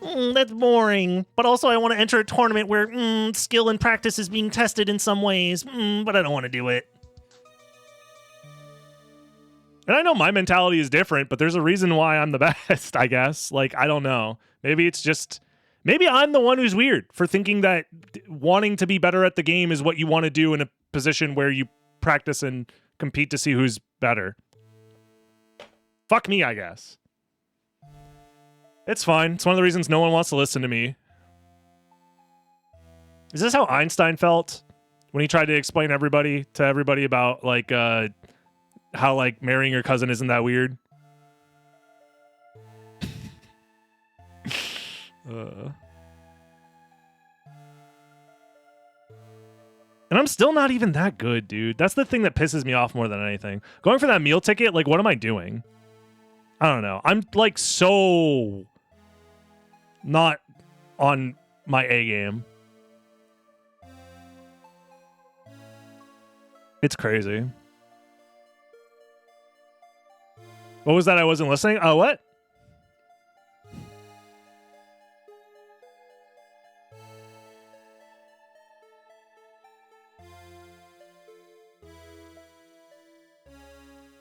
Speaker 1: That's boring. But also I want to enter a tournament where skill and practice is being tested in some ways, but I don't want to do it. And I know my mentality is different, but there's a reason why I'm the best, I guess. Like, I don't know. Maybe it's just... Maybe I'm the one who's weird for thinking that wanting to be better at the game is what you want to do in a position where you practice and compete to see who's better. Fuck me, I guess. It's fine. It's one of the reasons no one wants to listen to me. Is this how Einstein felt when he tried to explain to everybody about, like, how, like, marrying your cousin isn't that weird? And I'm still not even that good, dude. That's the thing that pisses me off more than anything. Going for that meal ticket, like, what am I doing? I don't know. I'm, like, so not on my A game. It's crazy. What was that? I wasn't listening? Oh, what?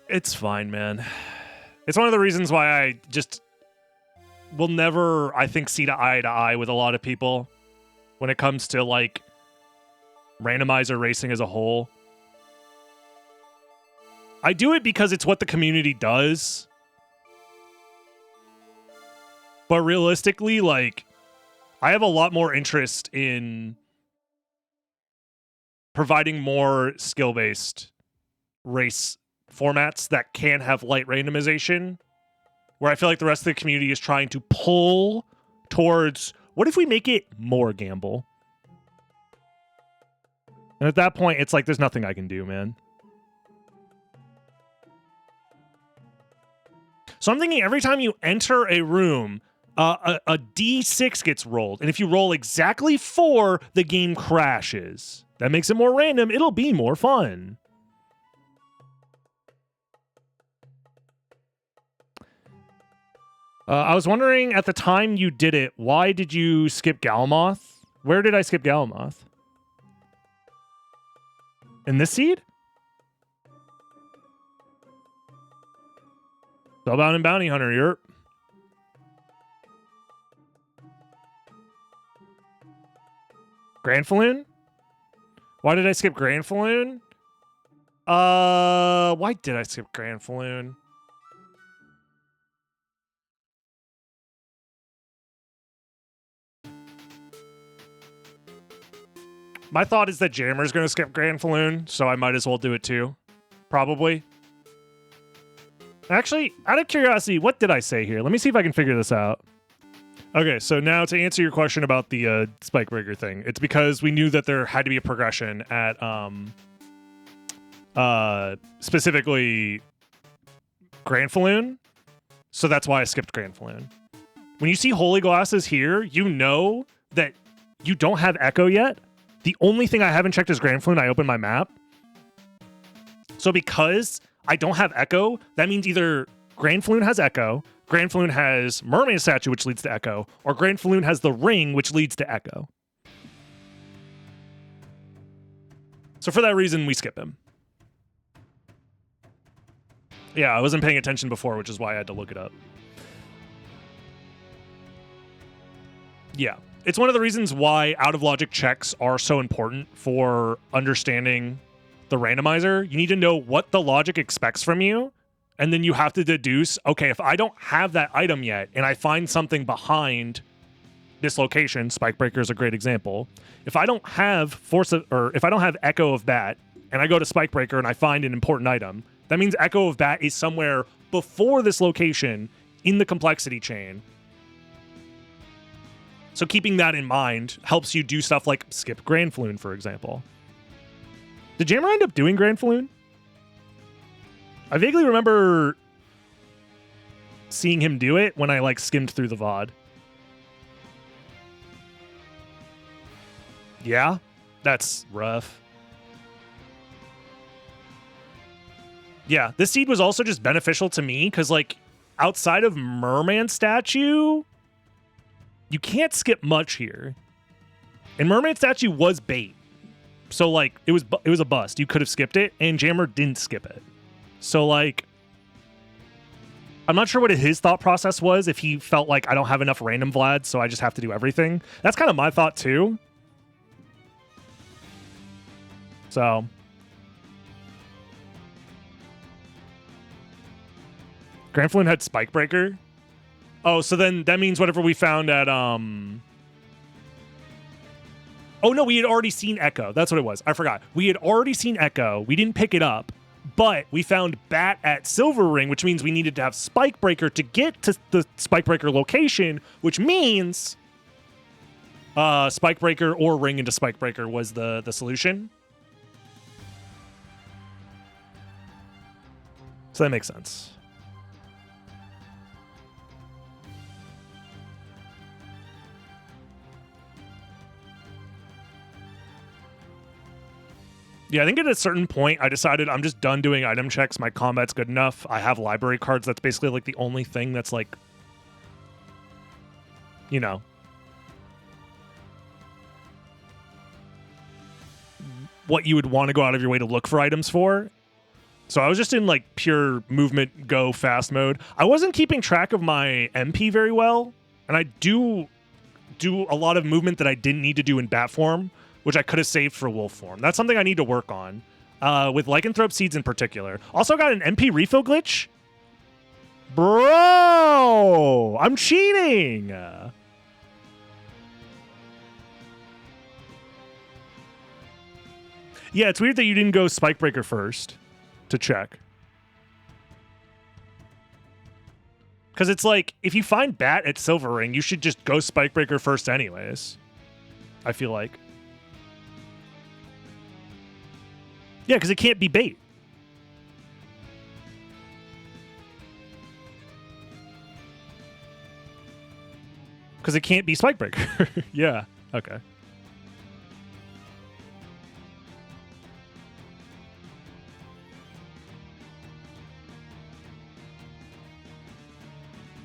Speaker 1: It's fine, man. It's one of the reasons why I just will never, I think, see eye to eye with a lot of people when it comes to, like, randomizer racing as a whole. I do it because it's what the community does. But realistically, like, I have a lot more interest in providing more skill-based race formats that can have light randomization, where I feel like the rest of the community is trying to pull towards, what if we make it more gamble? And at that point, it's like, there's nothing I can do, man. So I'm thinking every time you enter a room, a D6 gets rolled. And if you roll exactly 4, the game crashes. That makes it more random. It'll be more fun. I was wondering, at the time you did it, why did you skip Galamoth? Where did I skip Galamoth? In this seed? Spellbound and Bounty Hunter, yerp. Grand Falloon? Why did I skip Grand Falloon? Why did I skip Grand Falloon? My thought is that Jammer's going to skip Grand Falloon, so I might as well do it too. Probably. Actually, out of curiosity, what did I say here? Let me see if I can figure this out. Okay, so now to answer your question about the Spike Breaker thing, it's because we knew that there had to be a progression at specifically Grand Falloon, so that's why I skipped Grand Falloon. When you see Holy Glasses here, you know that you don't have Echo yet. The only thing I haven't checked is Grand Falloon. I opened my map. So because I don't have Echo, that means either Grand Falloon has Echo, Grand Falloon has Mermaid Statue, which leads to Echo, or Grand Falloon has the Ring, which leads to Echo. So for that reason, we skip him. Yeah, I wasn't paying attention before, which is why I had to look it up. Yeah. It's one of the reasons why out-of-logic checks are so important for understanding the randomizer. You need to know what the logic expects from you, and then you have to deduce, okay, if I don't have that item yet, and I find something behind this location, Spike Breaker is a great example. If I don't have if I don't have Echo of Bat, and I go to Spike Breaker and I find an important item, that means Echo of Bat is somewhere before this location in the complexity chain. So keeping that in mind helps you do stuff like skip Grand Falloon, for example. Did Jammer end up doing Grand Falloon? I vaguely remember seeing him do it when I like skimmed through the VOD. Yeah, that's rough. Yeah, this seed was also just beneficial to me because like outside of Merman Statue, you can't skip much here. And Mermaid Statue was bait. So, like, it was a bust. You could have skipped it, and Jammer didn't skip it. So, like, I'm not sure what his thought process was, if he felt like I don't have enough random Vlad, so I just have to do everything. That's kind of my thought, too. So. Grand Falloon had Spike Breaker. Oh, so then that means whatever we found at, Oh, no, we had already seen Echo. That's what it was. I forgot. We had already seen Echo. We didn't pick it up, but we found Bat at Silver Ring, which means we needed to have Spike Breaker to get to the Spike Breaker location, which means Spike Breaker or Ring into Spike Breaker was the solution. So that makes sense. Yeah, I think at a certain point, I decided I'm just done doing item checks. My combat's good enough. I have library cards. That's basically like the only thing that's like, you know, what you would want to go out of your way to look for items for. So I was just in like pure movement, go fast mode. I wasn't keeping track of my MP very well. And I do a lot of movement that I didn't need to do in bat form, which I could have saved for wolf form. That's something I need to work on, with Lycanthrope seeds in particular. Also got an MP refill glitch Bro, I'm cheating. Yeah, it's weird that you didn't go Spikebreaker first to check. Because it's like, if you find Bat at Silver Ring, you should just go Spikebreaker first anyways. I feel like. Yeah, because it can't be bait. Because it can't be Spikebreaker. Yeah, okay.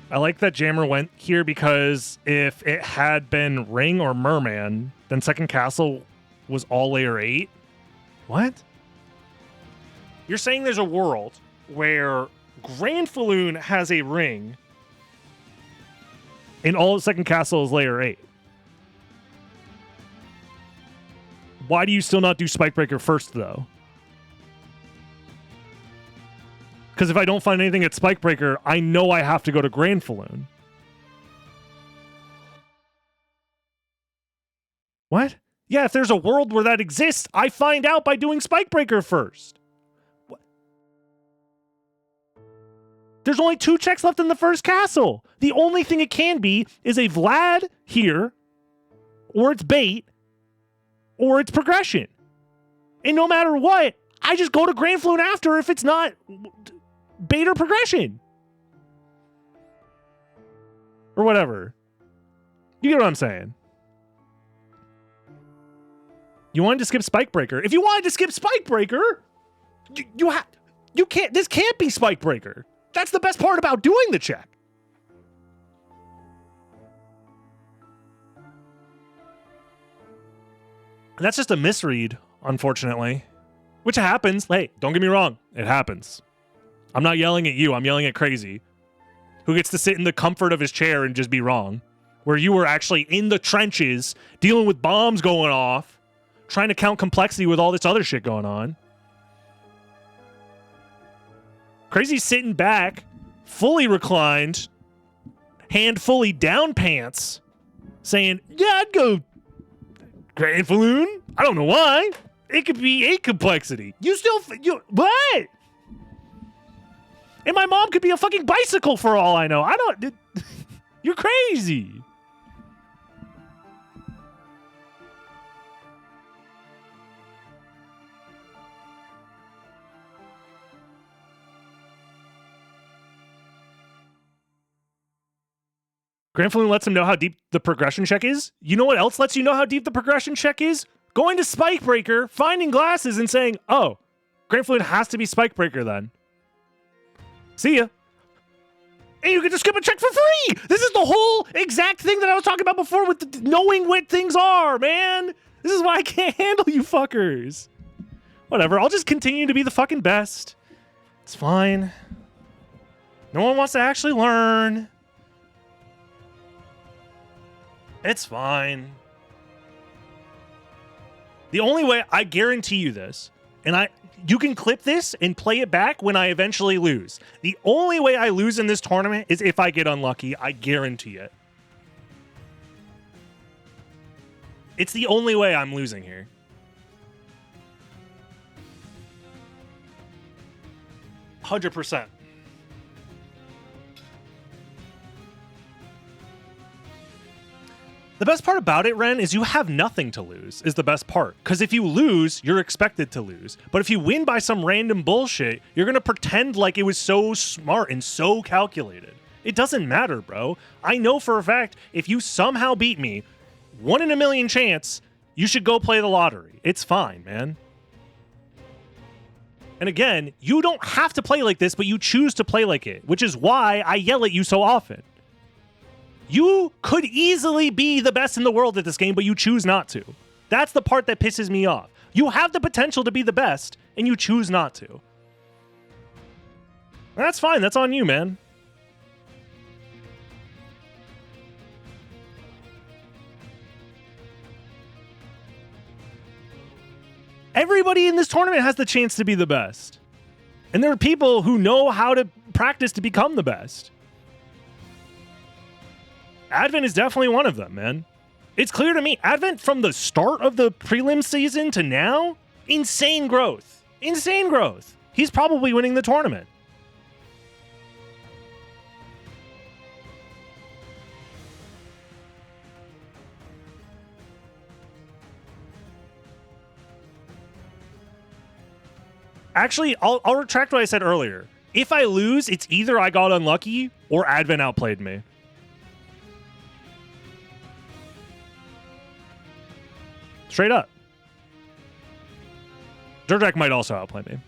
Speaker 1: I like that Jammer went here because if it had been Ring or Merman, then second castle was all layer 8. What? You're saying there's a world where Granfaloon has a ring and all of second castle is layer 8. Why do you still not do Spikebreaker first, though? Because if I don't find anything at Spikebreaker, I know I have to go to Granfaloon. What? Yeah, if there's a world where that exists, I find out by doing Spikebreaker first. What? There's only 2 checks left in the first castle. The only thing it can be is a Vlad here, or it's bait, or it's progression. And no matter what, I just go to Granfaloon after if it's not bait or progression. Or whatever. You get what I'm saying? You wanted to skip Spikebreaker. If you wanted to skip Spikebreaker, you can't. This can't be Spikebreaker. That's the best part about doing the check. That's just a misread, unfortunately. Which happens. Hey, don't get me wrong. It happens. I'm not yelling at you. I'm yelling at Crazy, who gets to sit in the comfort of his chair and just be wrong. Where you were actually in the trenches, dealing with bombs going off, trying to count complexity with all this other shit going on. Crazy's sitting back, fully reclined, hand fully down pants, saying, yeah, I'd go Granfaloon. I don't know why. It could be 8 complexity. What? And my mom could be a fucking bicycle for all I know. You're crazy. Granfaloon lets him know how deep the progression check is. You know what else lets you know how deep the progression check is? Going to Spikebreaker, finding glasses, and saying, oh, Granfaloon has to be Spikebreaker then. See ya. And you can just skip a check for free. This is the whole exact thing that I was talking about before with knowing what things are, man. This is why I can't handle you fuckers. Whatever, I'll just continue to be the fucking best. It's fine. No one wants to actually learn. It's fine. The only way, I guarantee you this, and you can clip this and play it back when I eventually lose. The only way I lose in this tournament is if I get unlucky. I guarantee it. It's the only way I'm losing here. %100%. The best part about it, Ren, is you have nothing to lose, is the best part. Because if you lose, you're expected to lose. But if you win by some random bullshit, you're going to pretend like it was so smart and so calculated. It doesn't matter, bro. I know for a fact, if you somehow beat me, 1 in a million chance, you should go play the lottery. It's fine, man. And again, you don't have to play like this, but you choose to play like it, which is why I yell at you so often. You could easily be the best in the world at this game, but you choose not to. That's the part that pisses me off. You have the potential to be the best, and you choose not to. That's fine. That's on you, man. Everybody in this tournament has the chance to be the best. And there are people who know how to practice to become the best. Advent is definitely one of them, man. It's clear to me, Advent from the start of the prelim season to now, insane growth. Insane growth. He's probably winning the tournament. Actually, I'll retract what I said earlier. If I lose, it's either I got unlucky or Advent outplayed me. Straight up. Durjak might also outplay me.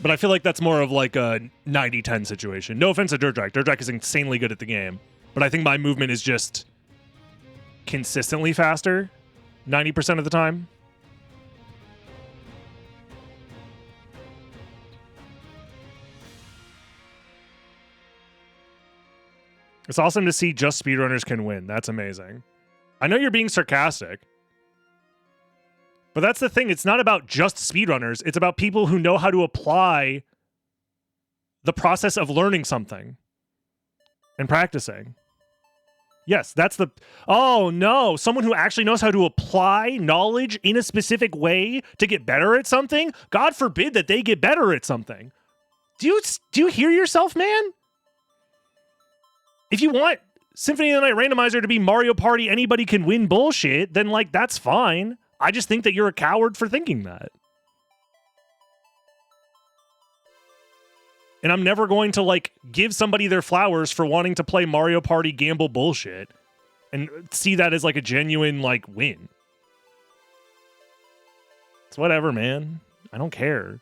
Speaker 1: But I feel like that's more of like a 90-10 situation. No offense to Durjak. Durjak is insanely good at the game. But I think my movement is just consistently faster 90% of the time. It's awesome to see just speedrunners can win. That's amazing. I know you're being sarcastic. But that's the thing. It's not about just speedrunners. It's about people who know how to apply the process of learning something and practicing. Yes, that's the... Oh, no. Someone who actually knows how to apply knowledge in a specific way to get better at something? God forbid that they get better at something. Do you hear yourself, man? If you want Symphony of the Night Randomizer to be Mario Party anybody can win bullshit, then, like, that's fine. I just think that you're a coward for thinking that. And I'm never going to, like, give somebody their flowers for wanting to play Mario Party gamble bullshit and see that as, like, a genuine, like, win. It's whatever, man. I don't care.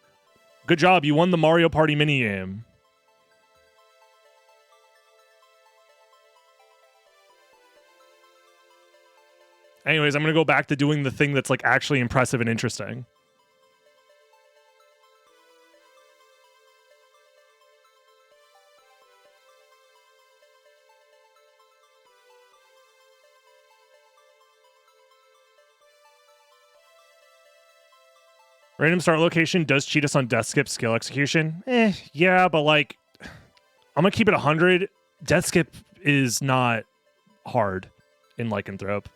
Speaker 1: Good job. You won the Mario Party minigame. Anyways, I'm going to go back to doing the thing that's, like, actually impressive and interesting. Random start location does cheat us on death skip skill execution. Yeah, but, like, I'm going to keep it 100. Death skip is not hard in Lycanthrope.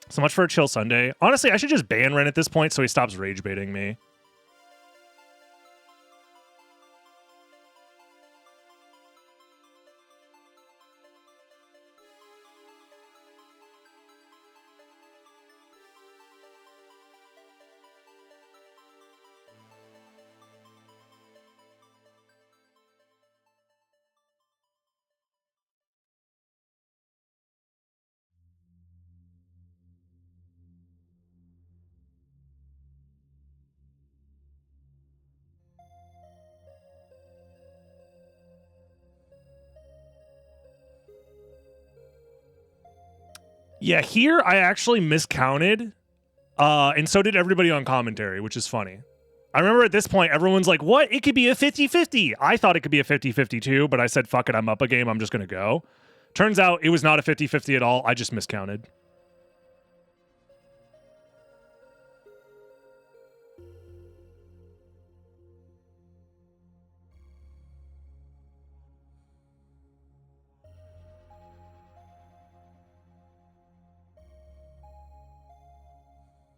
Speaker 1: So much for a chill Sunday. Honestly, I should just ban Ren at this point so he stops rage baiting me. Yeah, here I actually miscounted, and so did everybody on commentary, which is funny. I remember at this point, everyone's like, what? It could be a 50-50. I thought it could be a 50-50 too, but I said, fuck it, I'm up a game, I'm just going to go. Turns out it was not a 50-50 at all. I just miscounted.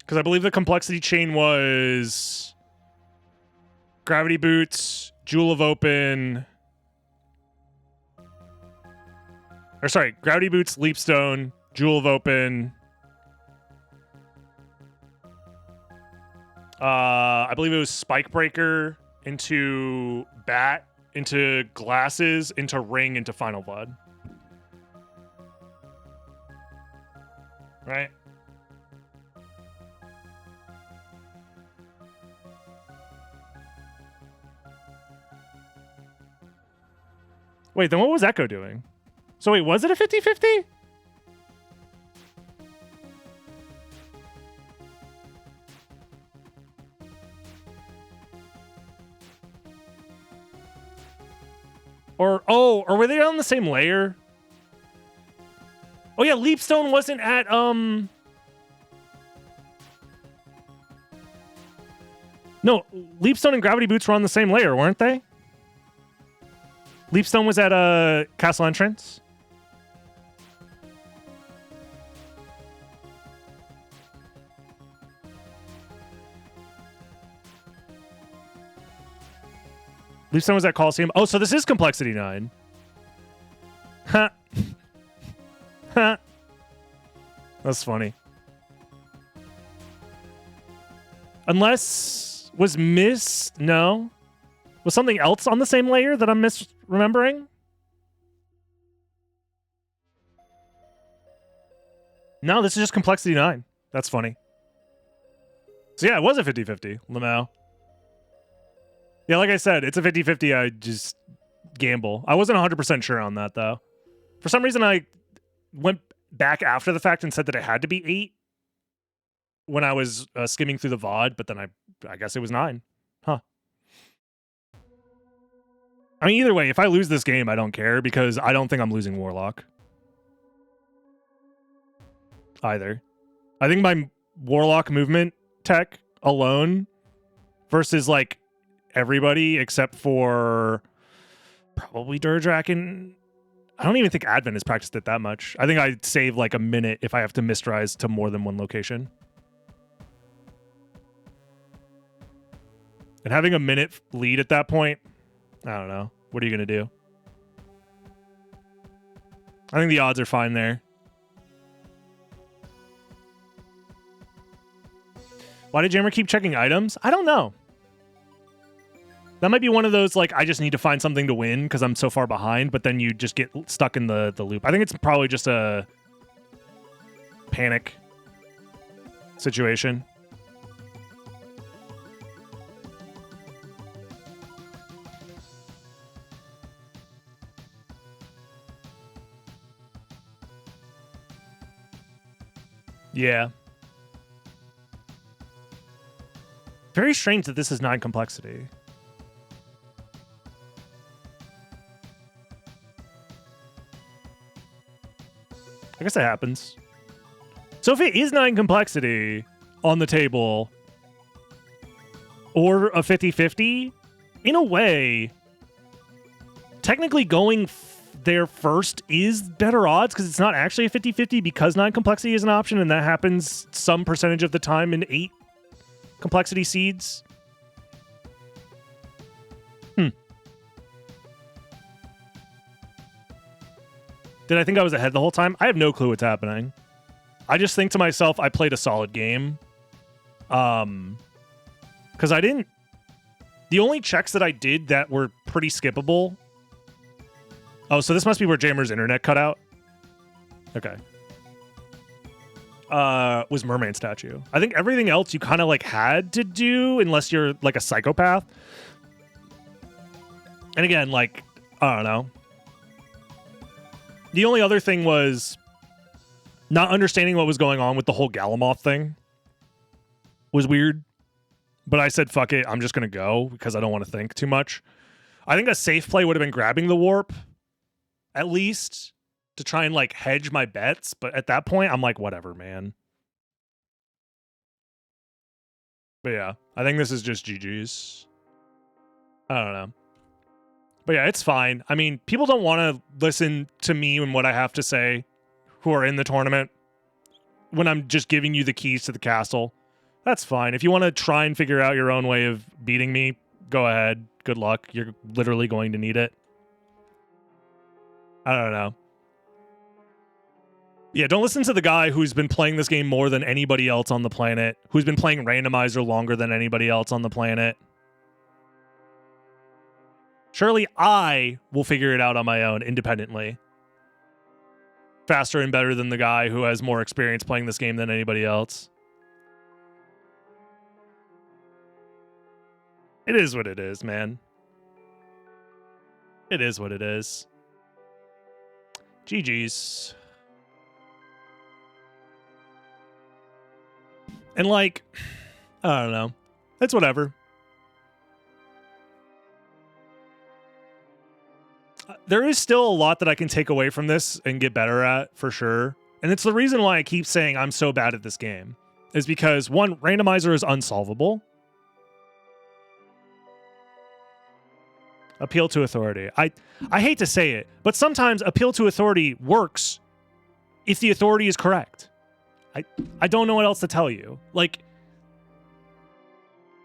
Speaker 1: Because I believe the complexity chain was Gravity Boots, Jewel of Open. Or sorry, Gravity Boots, Leapstone, Jewel of Open. I believe it was Spike Breaker into Bat, into Glasses, into Ring, into Final Blood. Right? Wait, then what was Echo doing? So wait, was it a 50-50? Or were they on the same layer? Oh yeah, Leapstone wasn't at No, Leapstone and Gravity Boots were on the same layer, weren't they? Leapstone was at Castle Entrance. Leapstone was at Coliseum. Oh, so this is Complexity 9. Ha. Ha. That's funny. Unless was no? Was something else on the same layer that I'm misremembering? No, this is just Complexity 9. That's funny. So yeah, it was a 50-50, Lamau. Yeah, like I said, it's a 50-50. I just gamble. I wasn't 100% sure on that, though. For some reason, I went back after the fact and said that it had to be 8 when I was skimming through the VOD, but then I guess it was 9. Huh. I mean, either way, if I lose this game, I don't care, because I don't think I'm losing Warlock. Either. I think my Warlock movement tech alone versus, like, everybody except for probably Durdrak, and I don't even think Advent has practiced it that much. I think I'd save like a minute if I have to mistrise to more than one location. And having a minute lead at that point, I don't know. What are you going to do? I think the odds are fine there. Why did Jammer keep checking items? I don't know. That might be one of those, like, I just need to find something to win because I'm so far behind, but then you just get stuck in the loop. I think it's probably just a panic situation. Yeah. Very strange that this is 9 complexity. I guess that happens. So if it is 9 complexity on the table, or a 50-50, in a way, technically going there first is better odds, because it's not actually a 50-50 because 9 complexity is an option, and that happens some percentage of the time in 8 complexity seeds. Did I think I was ahead the whole time? I have no clue what's happening. I just think to myself, I played a solid game. Because I didn't... The only checks that I did that were pretty skippable... Oh, so this must be where Jammer's internet cut out? Okay. Was Merman Statue. I think everything else you kind of, like, had to do, unless you're, like, a psychopath. And again, like, I don't know. The only other thing was not understanding what was going on with the whole Galamoth thing was weird. But I said, fuck it, I'm just going to go because I don't want to think too much. I think a safe play would have been grabbing the warp, at least, to try and, like, hedge my bets. But at that point, I'm like, whatever, man. But yeah, I think this is just GG's. I don't know. But yeah, it's fine. I mean, people don't want to listen to me and what I have to say who are in the tournament when I'm just giving you the keys to the castle. That's fine. If you want to try and figure out your own way of beating me, go ahead. Good luck. You're literally going to need it. I don't know. Yeah, don't listen to the guy who's been playing this game more than anybody else on the planet, who's been playing Randomizer longer than anybody else on the planet. Surely I will figure it out on my own independently. Faster and better than the guy who has more experience playing this game than anybody else. It is what it is, man. It is what it is. GG's. And like, I don't know. It's whatever. There is still a lot that I can take away from this and get better at, for sure. And it's the reason why I keep saying I'm so bad at this game, is because one, randomizer is unsolvable. Appeal to authority. I hate to say it, but sometimes appeal to authority works if the authority is correct. I don't know what else to tell you. Like,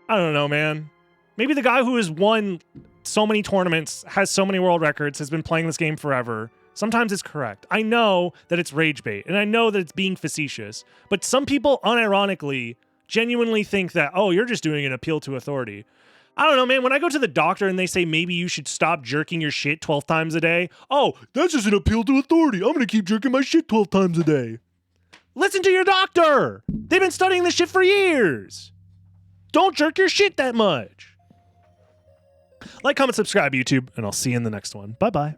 Speaker 1: I don't know, man. Maybe the guy who has won so many tournaments, has so many world records, has been playing this game forever. Sometimes it's correct. I know that it's rage bait, and I know that it's being facetious, but some people unironically genuinely think that, oh, you're just doing an appeal to authority. I don't know, man. When I go to the doctor and they say maybe you should stop jerking your shit 12 times a day, oh, that's just an appeal to authority. I'm going to keep jerking my shit 12 times a day. Listen to your doctor. They've been studying this shit for years. Don't jerk your shit that much. Like, comment, subscribe, YouTube, and I'll see you in the next one. Bye-bye.